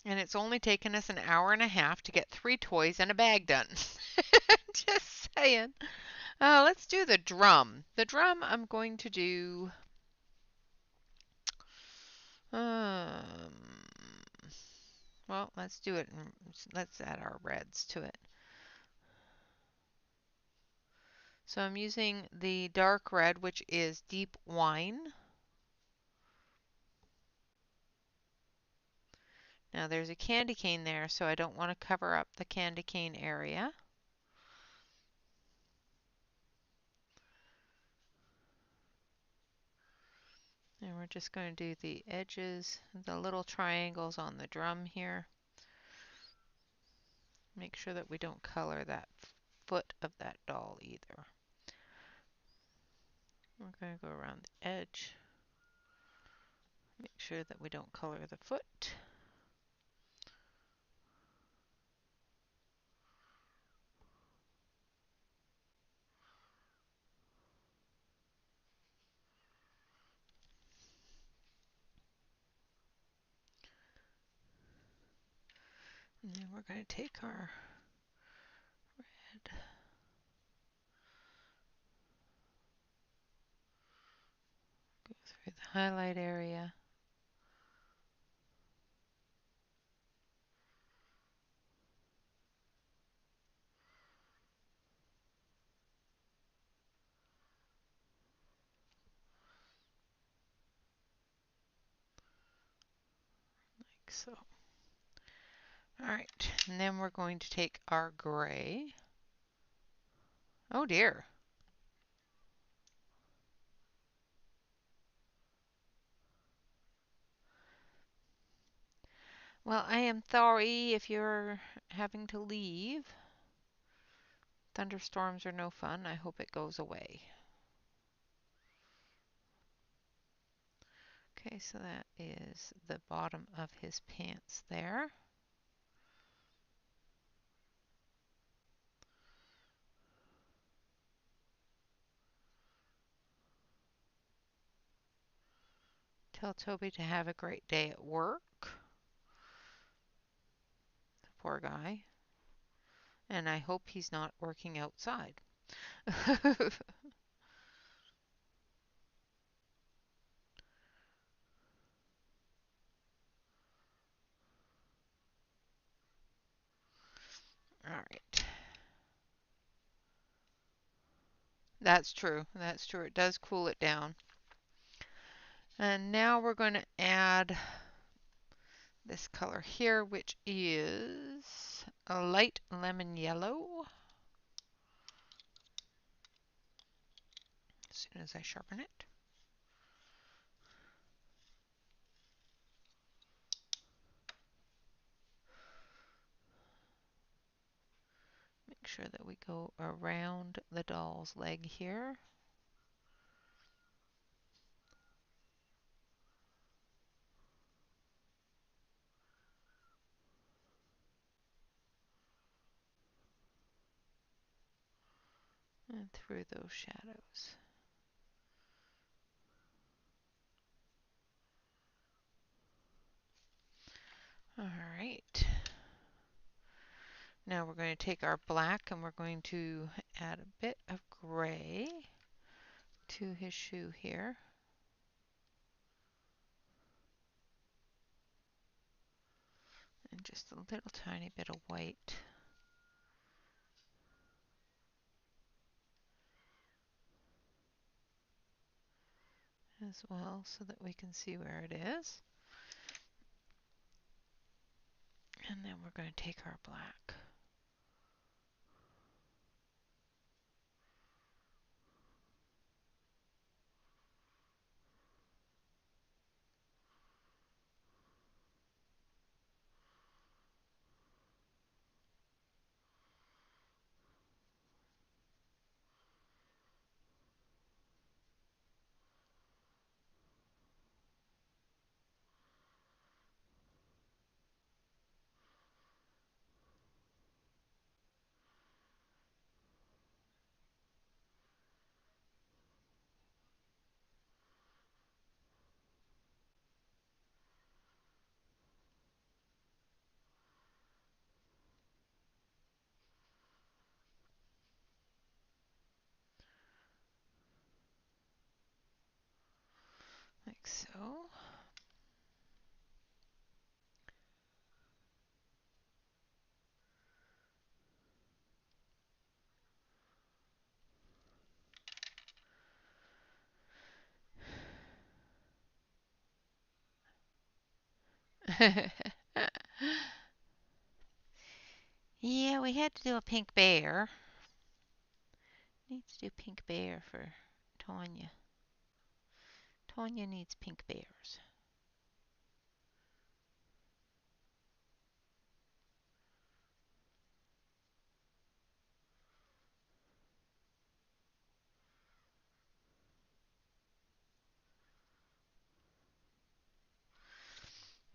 And it's only taken us an hour and a half to get 3 toys and a bag done. Just saying. Let's do the drum. The drum I'm going to do... well, let's do it. Let's add our reds to it. So I'm using the dark red, which is deep wine. Now there's a candy cane there, so I don't want to cover up the candy cane area. And we're just going to do the edges, the little triangles on the drum here. Make sure that we don't color that foot of that doll either. We're going to go around the edge. Make sure that we don't color the foot. And then we're going to take our red, go through the highlight area. Like so. Alright, and then we're going to take our gray. Oh dear. Well, I am sorry if you're having to leave. Thunderstorms are no fun. I hope it goes away. Okay, so that is the bottom of his pants there. Tell Toby to have a great day at work. The poor guy. And I hope he's not working outside. All right. That's true. That's true. It does cool it down. And now we're going to add this color here, which is a light lemon yellow. As soon as I sharpen it. Make sure that we go around the doll's leg here. And through those shadows. All right. Now we're going to take our black and we're going to add a bit of gray to his shoe here. And just a little tiny bit of white. As well, so that we can see where it is. And then we're going to take our black. Like so. Yeah, we had to do a pink bear. Need to do pink bear for Tanya. Tonya needs pink bears.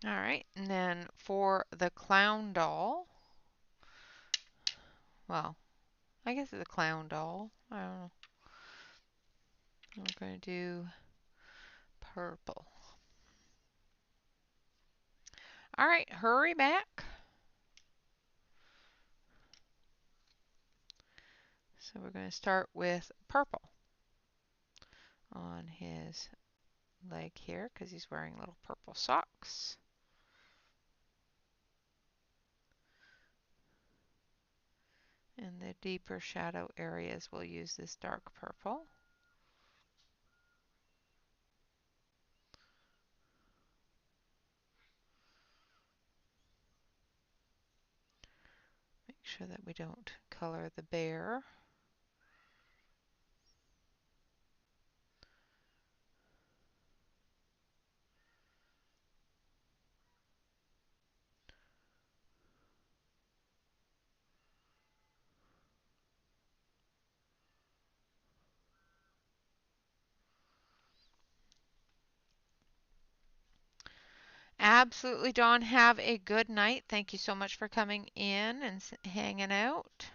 All right, and then for the clown doll, well, I guess it's a clown doll. I don't know. We're going to do purple. All right, hurry back. So we're going to start with purple on his leg here because he's wearing little purple socks. In the deeper shadow areas, we'll use this dark purple. Make sure that we don't color the bear. Absolutely, Dawn. Have a good night. Thank you so much for coming in and hanging out.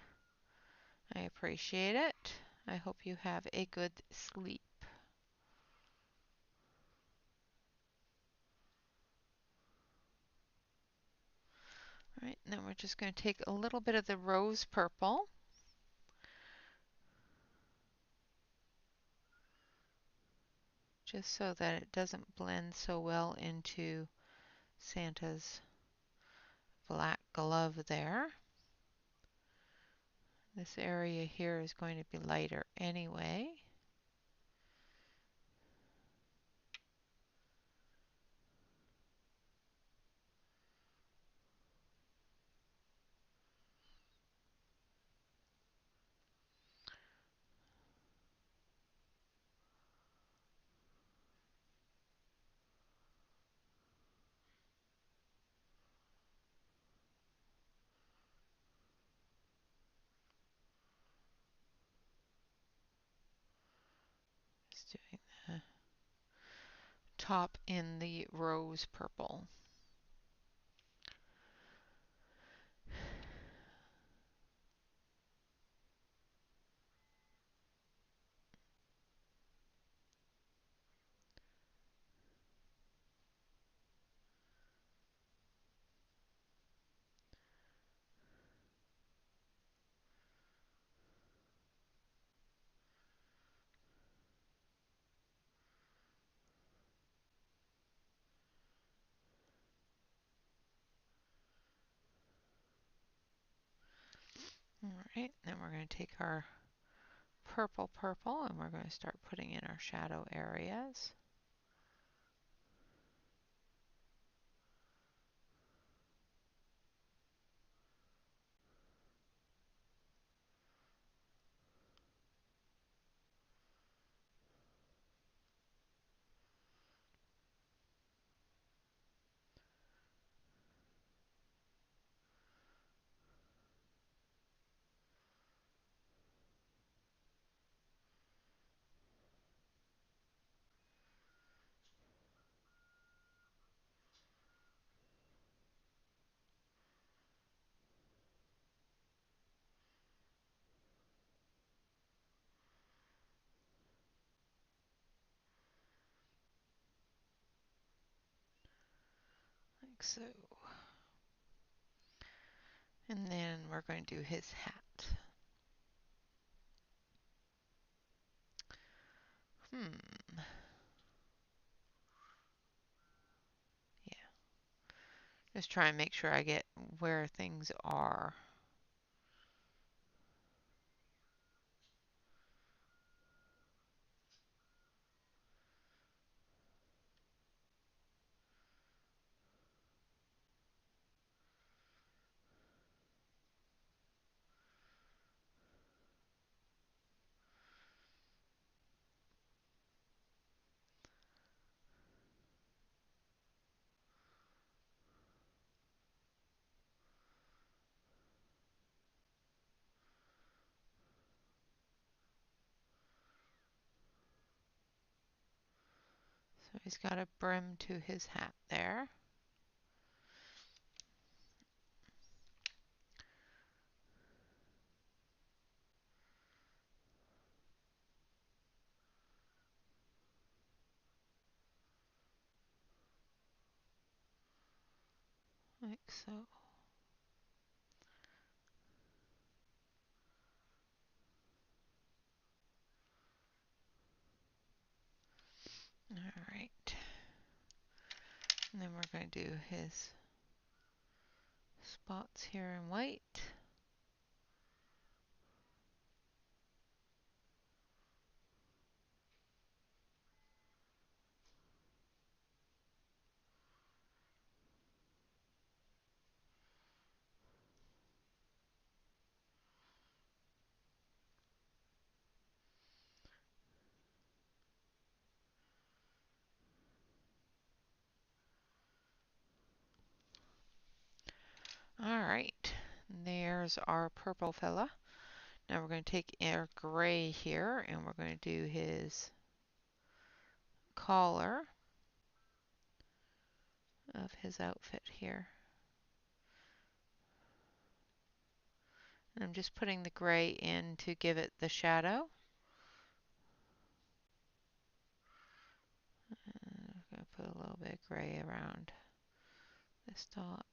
I appreciate it. I hope you have a good sleep. All right, now we're just going to take a little bit of the rose purple. Just so that it doesn't blend so well into Santa's black glove there. This area here is going to be lighter anyway. Just doing the top in the rose purple. All right, then we're going to take our purple and we're going to start putting in our shadow areas. Like so. And then we're going to do his hat. Yeah. Just try and make sure I get where things are. So he's got a brim to his hat there. Like so. All right. And then we're going to do his spots here in white. All right, there's our purple fella. Now we're going to take our gray here and we're going to do his collar of his outfit here. And I'm just putting the gray in to give it the shadow. I'm going to put a little bit of gray around this dot.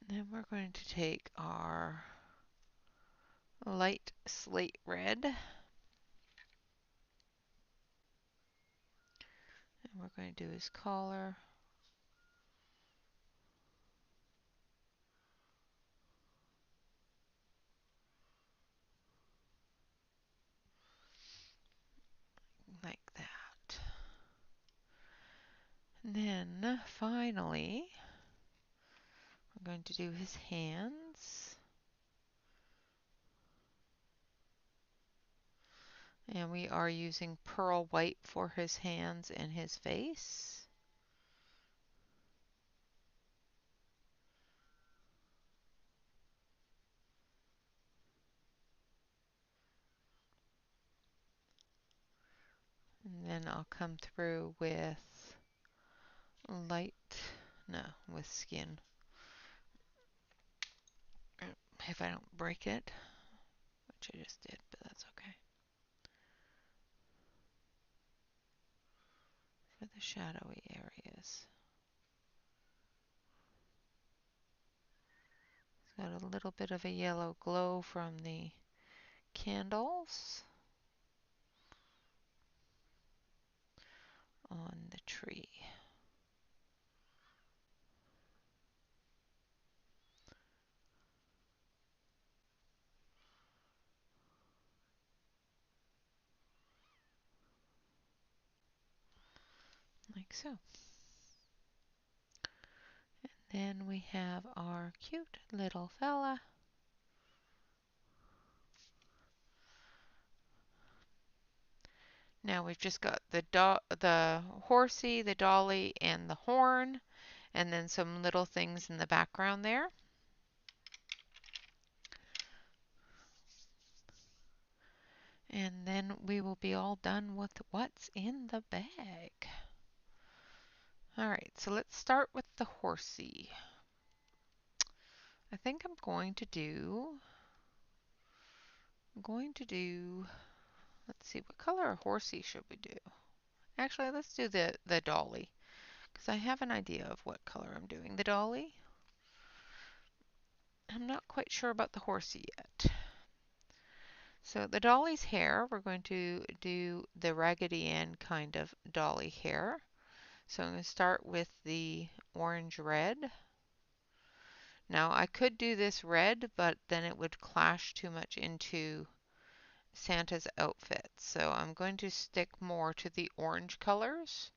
And then we're going to take our light slate red and we're going to do his collar. Like that. And then finally, we're going to do his hands. And we are using pearl white for his hands and his face. And then I'll come through with light, no, with skin. If I don't break it, which I just did, but that's okay. For the shadowy areas. It's got a little bit of a yellow glow from the candles on the tree. Like so. And then we have our cute little fella. Now we've just got the horsey, the dolly, and the horn, and then some little things in the background there. And then we will be all done with what's in the bag. All right, so let's start with the horsey. I think I'm going to do, let's see, what color of horsey should we do? Actually, let's do the dolly, because I have an idea of what color I'm doing. The dolly, I'm not quite sure about the horsey yet. So the dolly's hair, we're going to do the Raggedy Ann kind of dolly hair. So I'm going to start with the orange red. Now I could do this red, but then it would clash too much into Santa's outfit. So I'm going to stick more to the orange colors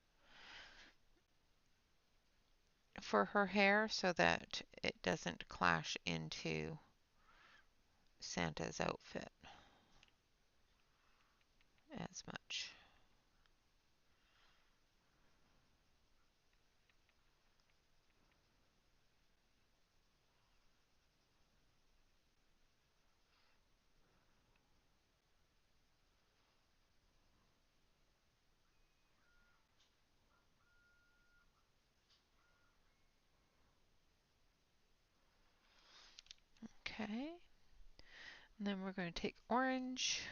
for her hair so that it doesn't clash into Santa's outfit as much. Okay. And then we're going to take orange.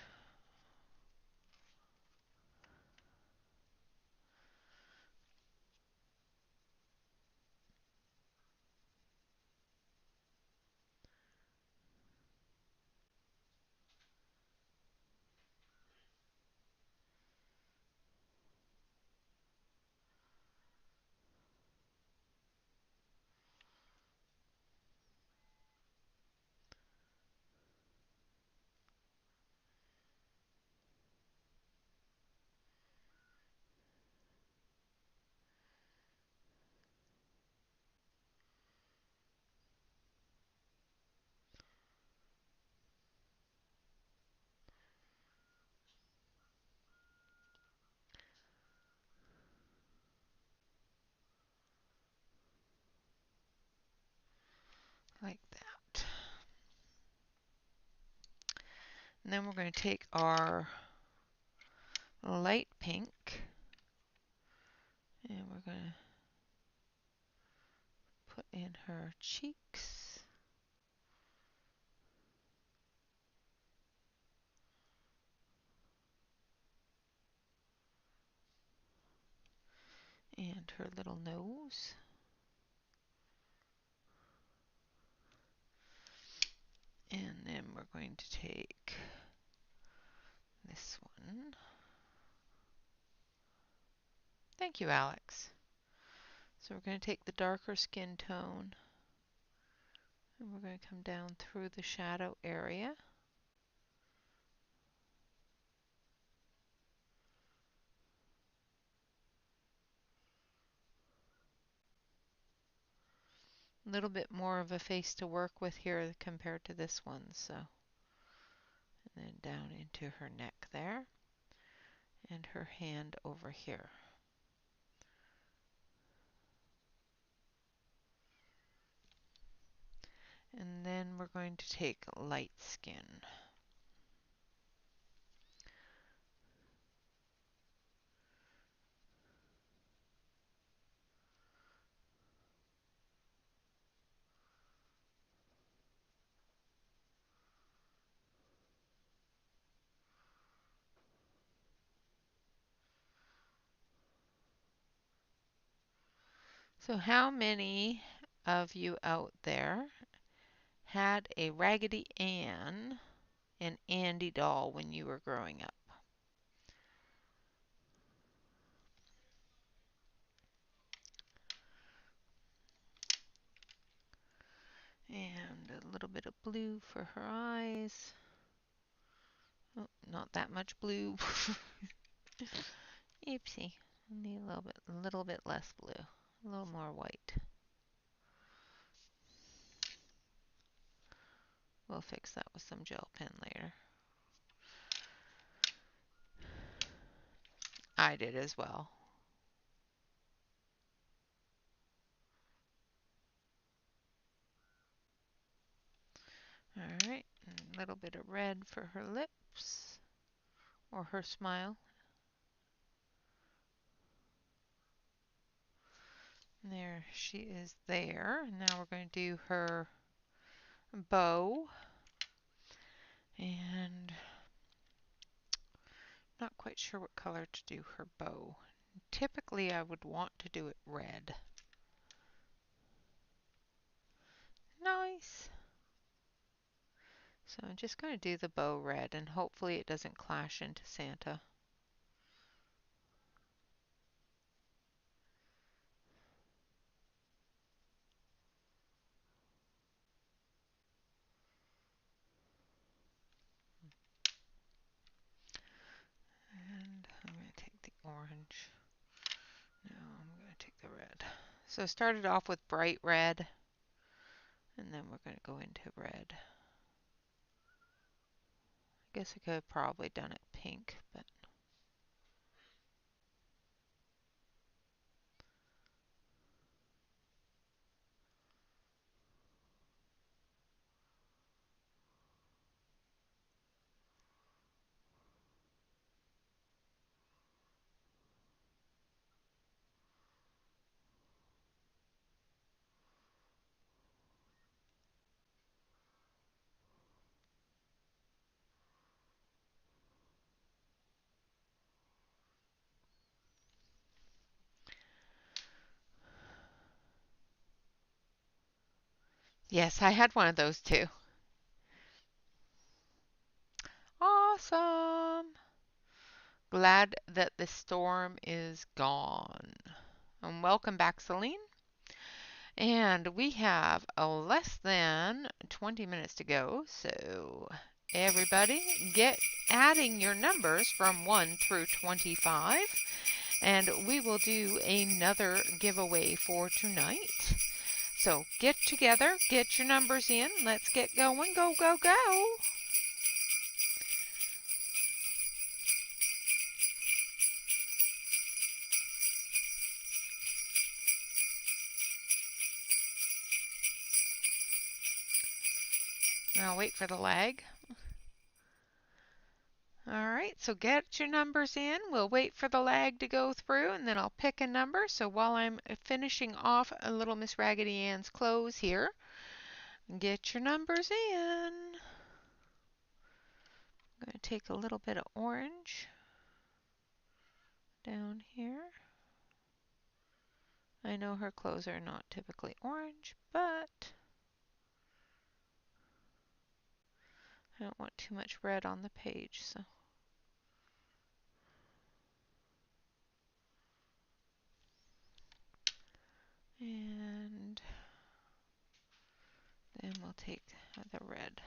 Like that. And then we're going to take our light pink and we're going to put in her cheeks. And her little nose. And then we're going to take this one. Thank you, Alex. So we're going to take the darker skin tone and we're going to come down through the shadow area. A little bit more of a face to work with here compared to this one, so. And then down into her neck there and her hand over here. And then we're going to take light skin. So how many of you out there had a Raggedy Ann and Andy doll when you were growing up? And a little bit of blue for her eyes. Oh, not that much blue. Oopsie. Need a little bit less blue. A little more white. We'll fix that with some gel pen later. I did as well. Alright, a little bit of red for her lips, or her smile. There she is there. Now we're going to do her bow. And not quite sure what color to do her bow. Typically I would want to do it red. Nice. So I'm just going to do the bow red and hopefully it doesn't clash into Santa. And I'm going to take the orange. No, I'm going to take the red. So I started off with bright red and then we're going to go into red. I guess I could have probably done it pink, but Yes, I had one of those too. Awesome. Glad that the storm is gone. And welcome back, Celine. And we have less than 20 minutes to go, so everybody get adding your numbers from 1 through 25, and we will do another giveaway for tonight. So get together, get your numbers in, let's get going, go, go, go! I'll wait for the lag. All right, so get your numbers in. We'll wait for the lag to go through, and then I'll pick a number. So while I'm finishing off a little Miss Raggedy Ann's clothes here, get your numbers in. I'm going to take a little bit of orange down here. I know her clothes are not typically orange, but I don't want too much red on the page, so. And then we'll take the red.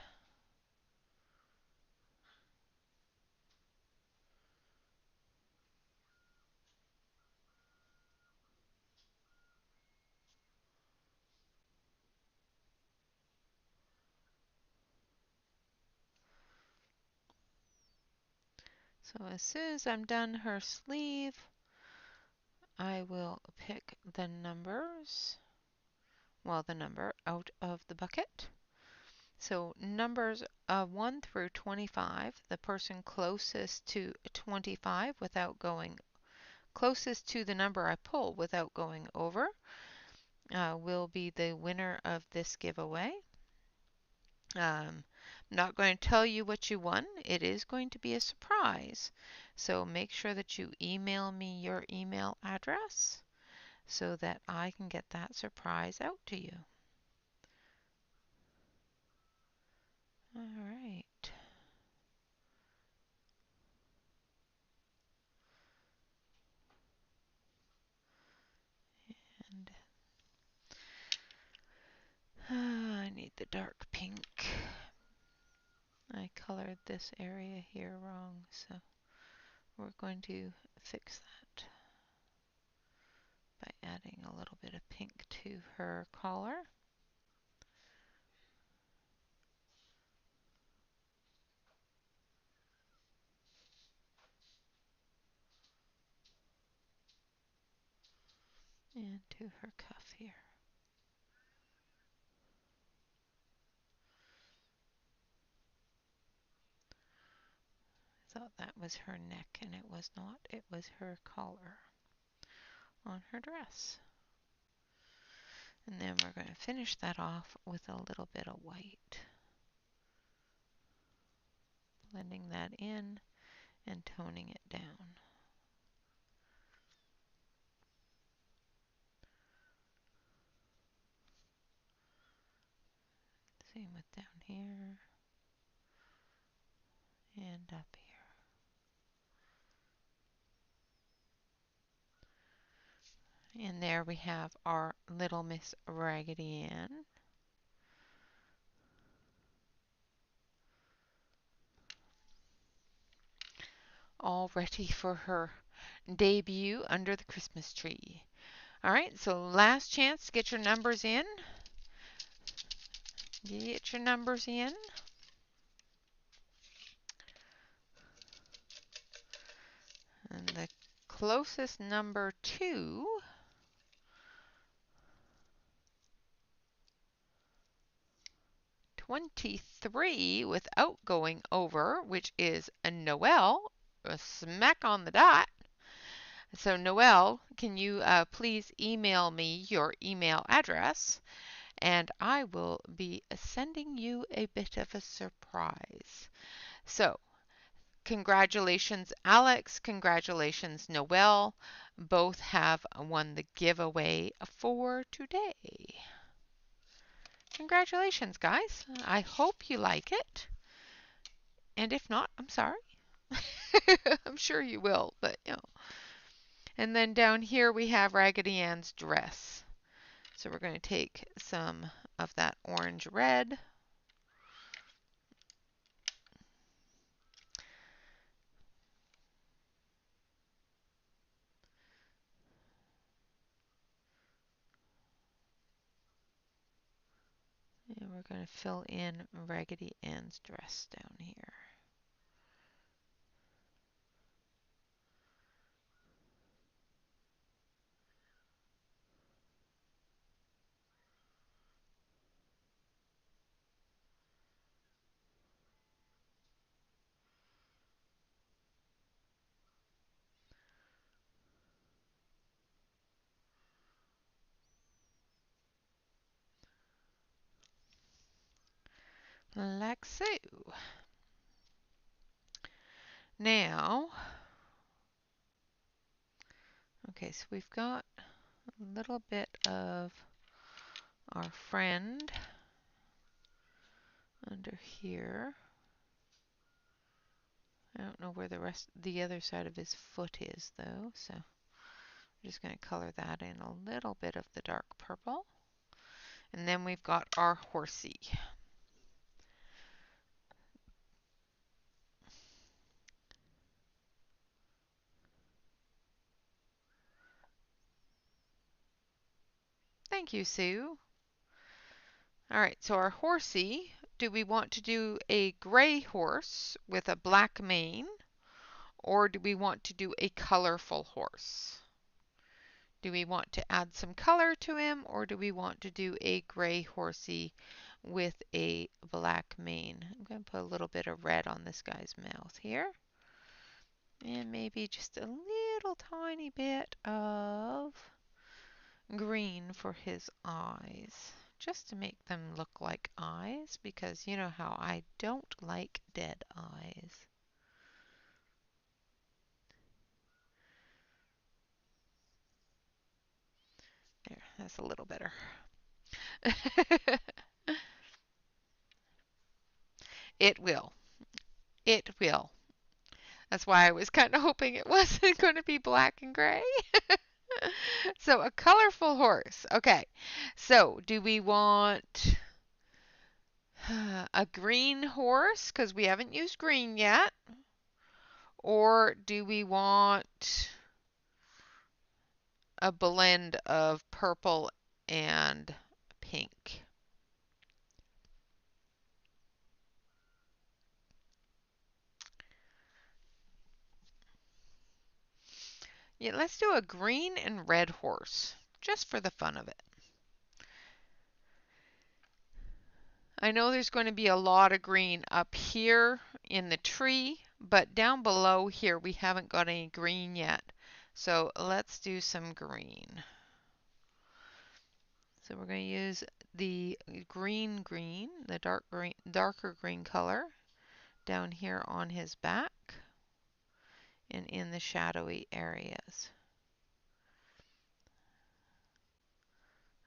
So as soon as I'm done her sleeve, I will pick the numbers, well, the number out of the bucket. So numbers 1 through 25, the person closest to 25 without going, closest to the number I pull without going over, will be the winner of this giveaway. I'm not going to tell you what you won. It is going to be a surprise. So make sure that you email me your email address so that I can get that surprise out to you. All right. And I need the dark pink. I colored this area here wrong, so we're going to fix that by adding a little bit of pink to her collar. And to her cuff here. I thought that was her neck, and it was not. It was her collar on her dress. And then we're going to finish that off with a little bit of white. Blending that in and toning it down. Same with down here and up here. And there we have our little Miss Raggedy Ann. All ready for her debut under the Christmas tree. All right, so last chance to get your numbers in. Get your numbers in. And the closest number to 23 without going over, which is a Noelle, a smack on the dot. So Noelle, can you please email me your email address, and I will be sending you a bit of a surprise. So congratulations, Alex. Congratulations, Noelle. Both have won the giveaway for today. Congratulations, guys. I hope you like it. And if not, I'm sorry. I'm sure you will, but you know. And then down here we have Raggedy Ann's dress. So we're going to take some of that orange red. And we're going to fill in Raggedy Ann's dress down here. Like so. Now, okay, so we've got a little bit of our friend under here. I don't know where the other side of his foot is though, so I'm just going to color that in a little bit of the dark purple. And then we've got our horsey. Thank you, Sue. All right, so our horsey, do we want to do a gray horse with a black mane, or do we want to do a colorful horse? Do we want to add some color to him, or do we want to do a gray horsey with a black mane? I'm going to put a little bit of red on this guy's mouth here. And maybe just a little tiny bit of green for his eyes, just to make them look like eyes, because you know how I don't like dead eyes. There, that's a little better. It will. It will. That's why I was kind of hoping it wasn't going to be black and gray. So a colorful horse. Okay. So do we want a green horse? Because we haven't used green yet. Or do we want a blend of purple and pink? Yeah, let's do a green and red horse, just for the fun of it. I know there's going to be a lot of green up here in the tree, but down below here we haven't got any green yet. So let's do some green. So we're going to use the green, the darker green color down here on his back and in the shadowy areas.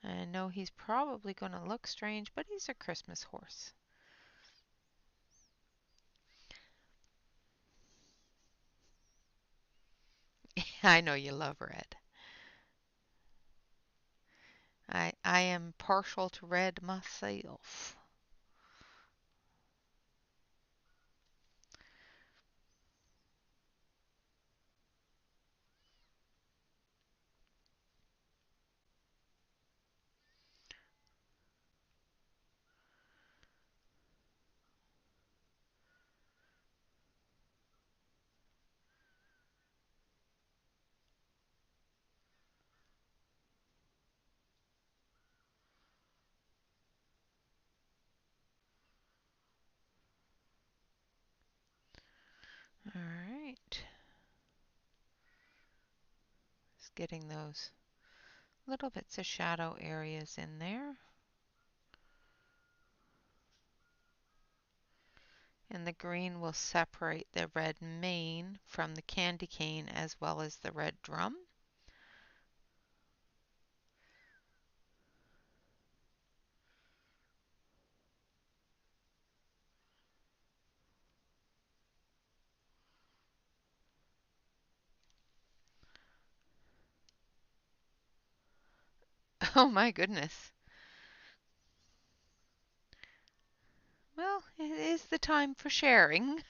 I know he's probably going to look strange, but he's a Christmas horse. I know you love red. I am partial to red myself. All right. Just getting those little bits of shadow areas in there. And the green will separate the red mane from the candy cane as well as the red drum. Oh my goodness. Well, it is the time for sharing.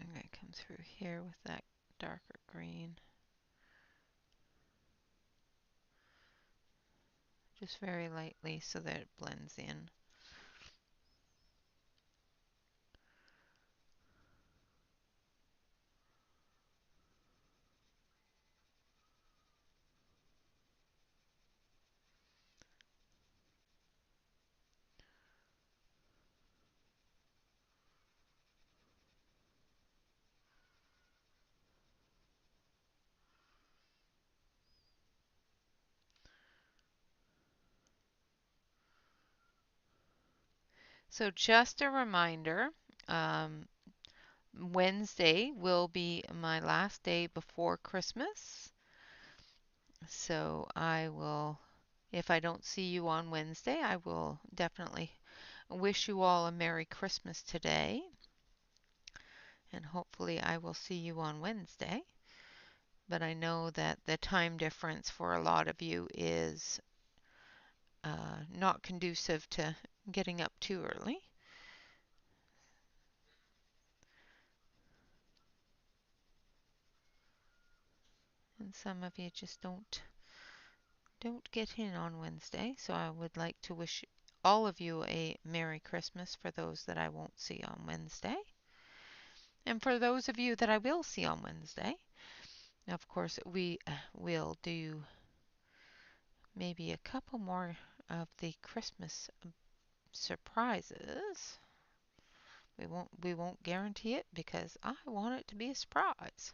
I'm going to come through here with that darker green. Just very lightly so that it blends in. So just a reminder, um, Wednesday will be my last day before Christmas. So I will, if I don't see you on Wednesday, I will definitely wish you all a Merry Christmas today. And hopefully I will see you on Wednesday. But I know that the time difference for a lot of you is not conducive to getting up too early. And some of you just don't get in on Wednesday. So I would like to wish all of you a Merry Christmas for those that I won't see on Wednesday. And for those of you that I will see on Wednesday, of course, we will do maybe a couple more of the Christmas surprises. We won't guarantee it because I want it to be a surprise.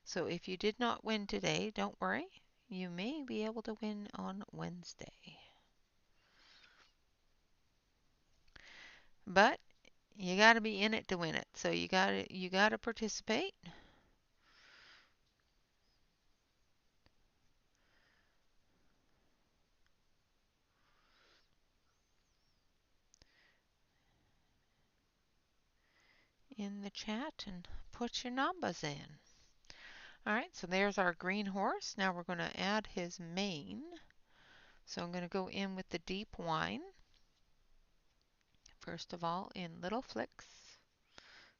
So if you did not win today, don't worry. You may be able to win on Wednesday. But you got to be in it to win it. So you got to participate. In the chat and put your numbers in. All right, so there's our green horse. Now we're going to add his mane. So I'm going to go in with the deep wine. First of all, in little flicks.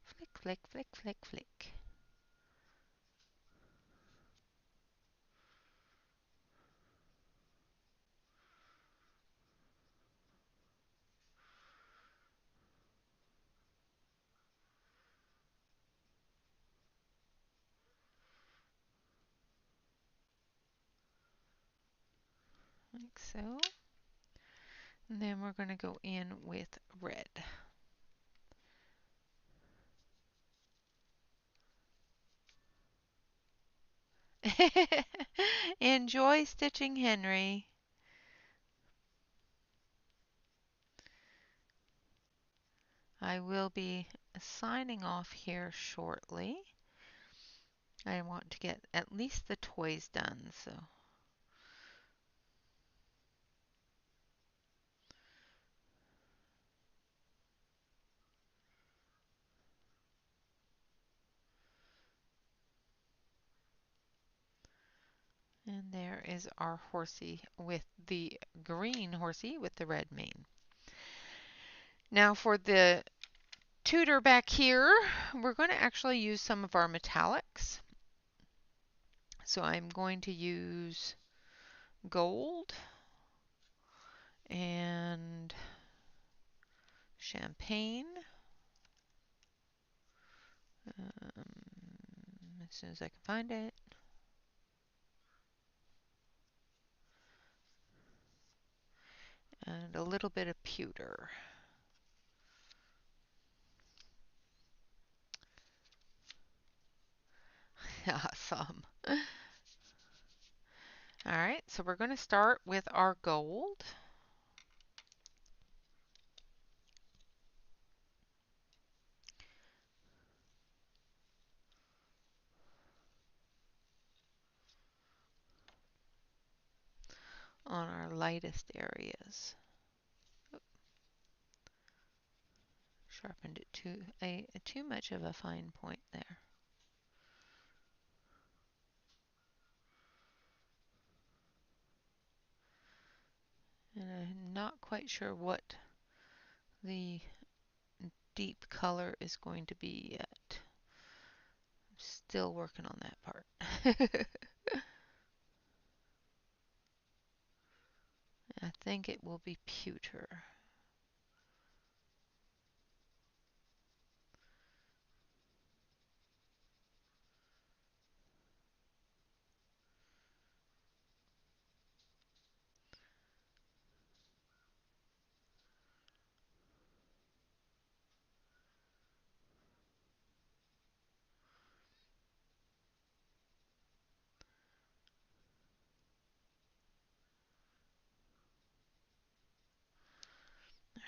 Flick, flick, flick, flick, flick. Like so. And then we're going to go in with red. Enjoy stitching, Henry. I will be signing off here shortly. I want to get at least the toys done, so. And there is our horsey with the green horsey with the red mane. Now for the tutor back here, we're going to actually use some of our metallics. So I'm going to use gold and champagne. As soon as I can find it. And a little bit of pewter. Awesome. All right, so we're going to start with our gold. on our lightest areas. Sharpened it to too much of a fine point there. And I'm not quite sure what the deep color is going to be yet. I'm still working on that part. I think it will be pewter.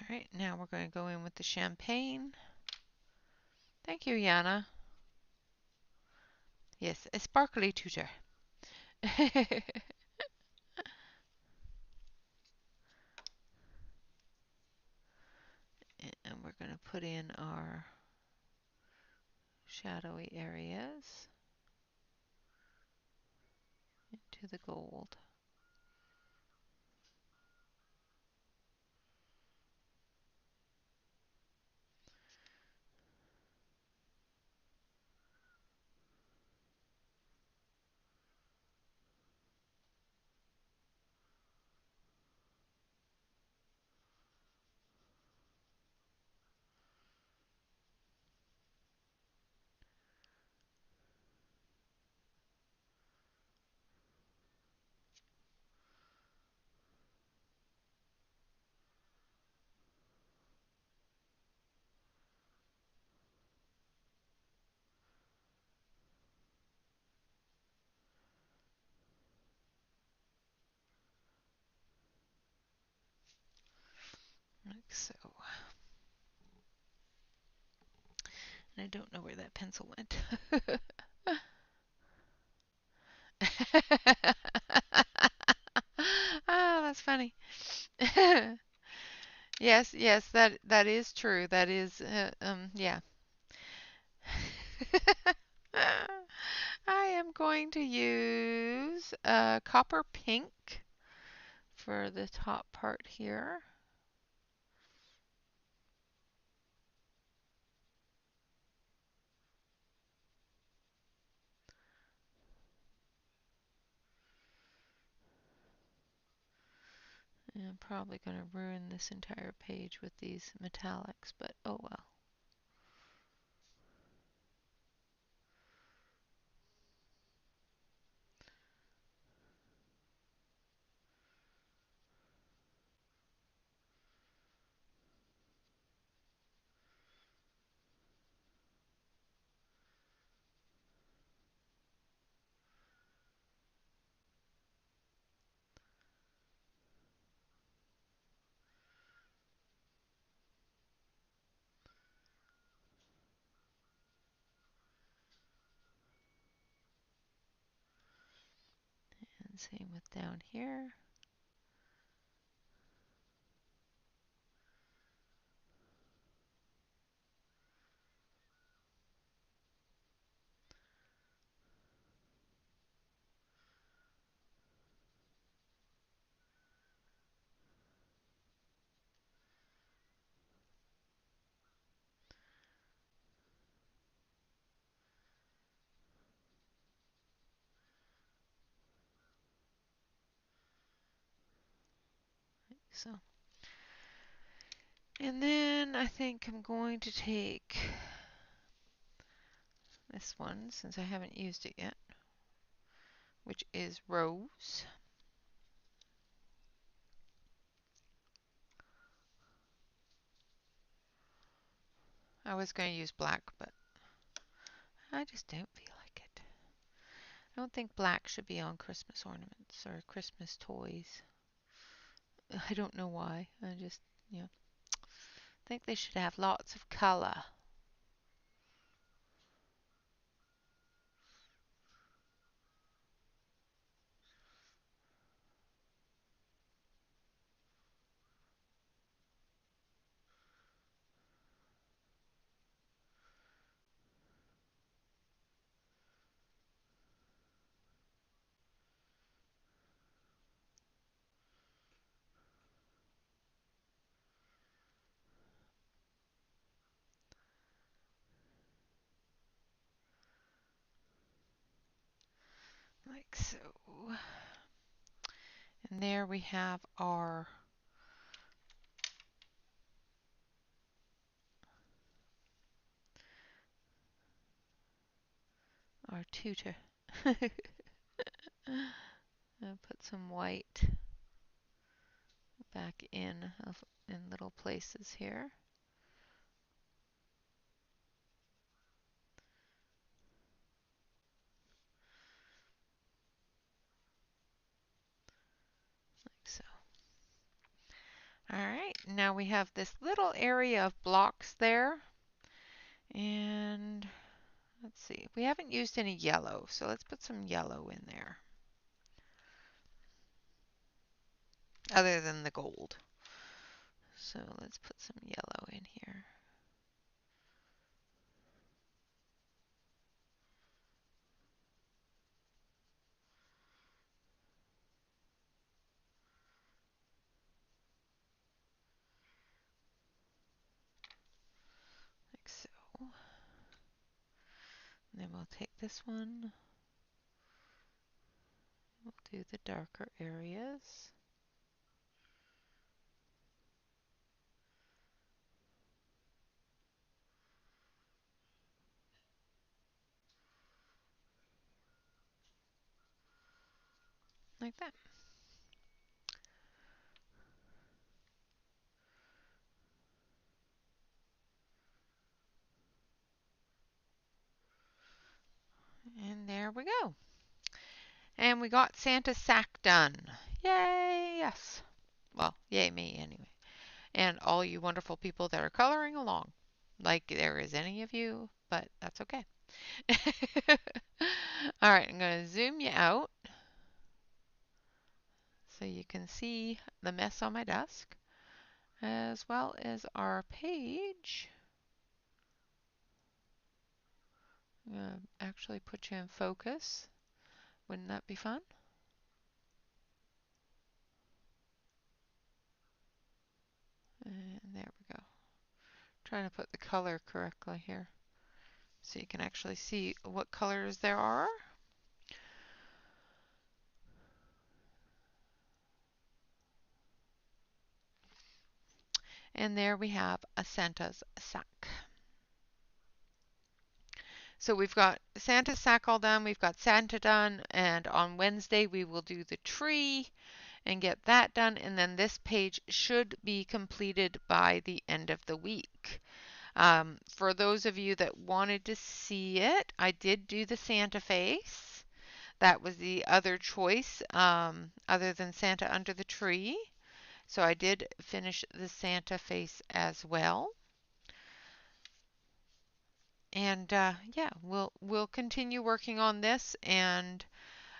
All right, now we're going to go in with the champagne. Thank you, Yana. Yes, a sparkly tutor. And we're going to put in our shadowy areas into the gold. Like so. And I don't know where that pencil went. Ah, that's funny. Yes, yes, that is true. That is, yeah. I am going to use copper pink for the top part here. And I'm probably going to ruin this entire page with these metallics, but oh well. And same with down here. So, and then I think I'm going to take this one since I haven't used it yet, which is Rose. I was going to use black, but I just don't feel like it. I don't think black should be on Christmas ornaments or Christmas toys. I don't know why. I just, you know, think they should have lots of color. like so. And there we have our tutor. I'll put some white back in little places here. Like so. Alright, now we have this little area of blocks there. And let's see, we haven't used any yellow, so let's put some yellow in there. Other than the gold. So let's put some yellow in here. Like so. And then we'll take this one. We'll do the darker areas. Like that. And there we go. And we got Santa's sack done. Yay, yes. Well, yay me anyway. And all you wonderful people that are coloring along. Like there is any of you, but that's okay. All right, I'm going to zoom you out so you can see the mess on my desk, as well as our page. I'm going to actually put you in focus. Wouldn't that be fun? And there we go. Trying to put the color correctly here so you can actually see what colors there are. And there we have a Santa's sack. So we've got Santa's sack all done, we've got Santa done, and on Wednesday we will do the tree and get that done, and then this page should be completed by the end of the week. For those of you that wanted to see it, I did do the Santa face. That was the other choice, other than Santa under the tree. So I did finish the Santa face as well. And yeah, we'll continue working on this and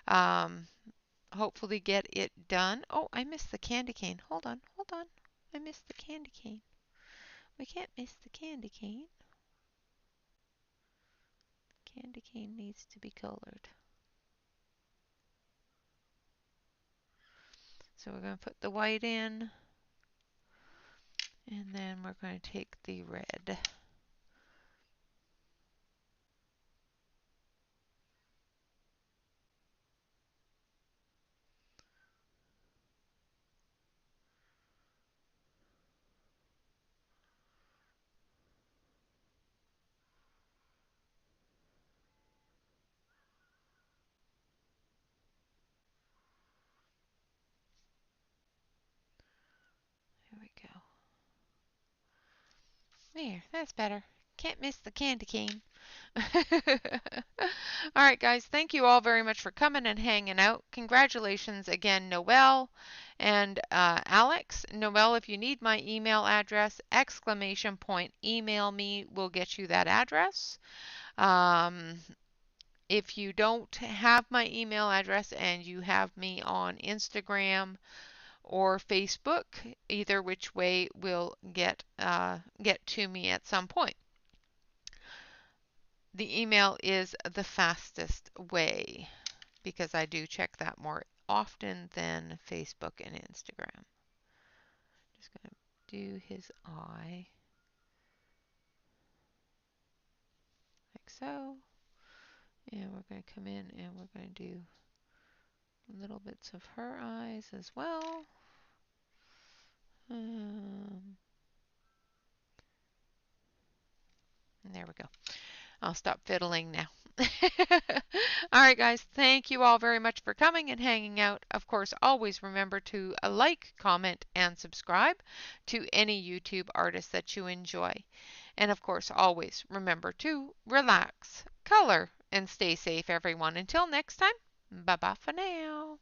um, hopefully get it done. Oh, I missed the candy cane. Hold on, hold on. I missed the candy cane. We can't miss the candy cane. Candy cane needs to be colored. So we're going to put the white in, and then we're going to take the red. There we go. There, that's better. Can't miss the candy cane. All right, guys, thank you all very much for coming and hanging out. Congratulations again, Noelle and Alex. Noelle, if you need my email address, exclamation point, email me. We'll get you that address. If you don't have my email address and you have me on Instagram or Facebook, either which way will get to me at some point. The email is the fastest way because I do check that more often than Facebook and Instagram. Just going to do his eye like so. And we're going to come in and we're going to do little bits of her eyes as well. There we go. I'll stop fiddling now. All right, guys, thank you all very much for coming and hanging out. Of course, always remember to like, comment, and subscribe to any YouTube artist that you enjoy. And of course, always remember to relax, color, and stay safe, everyone. Until next time, bye-bye for now.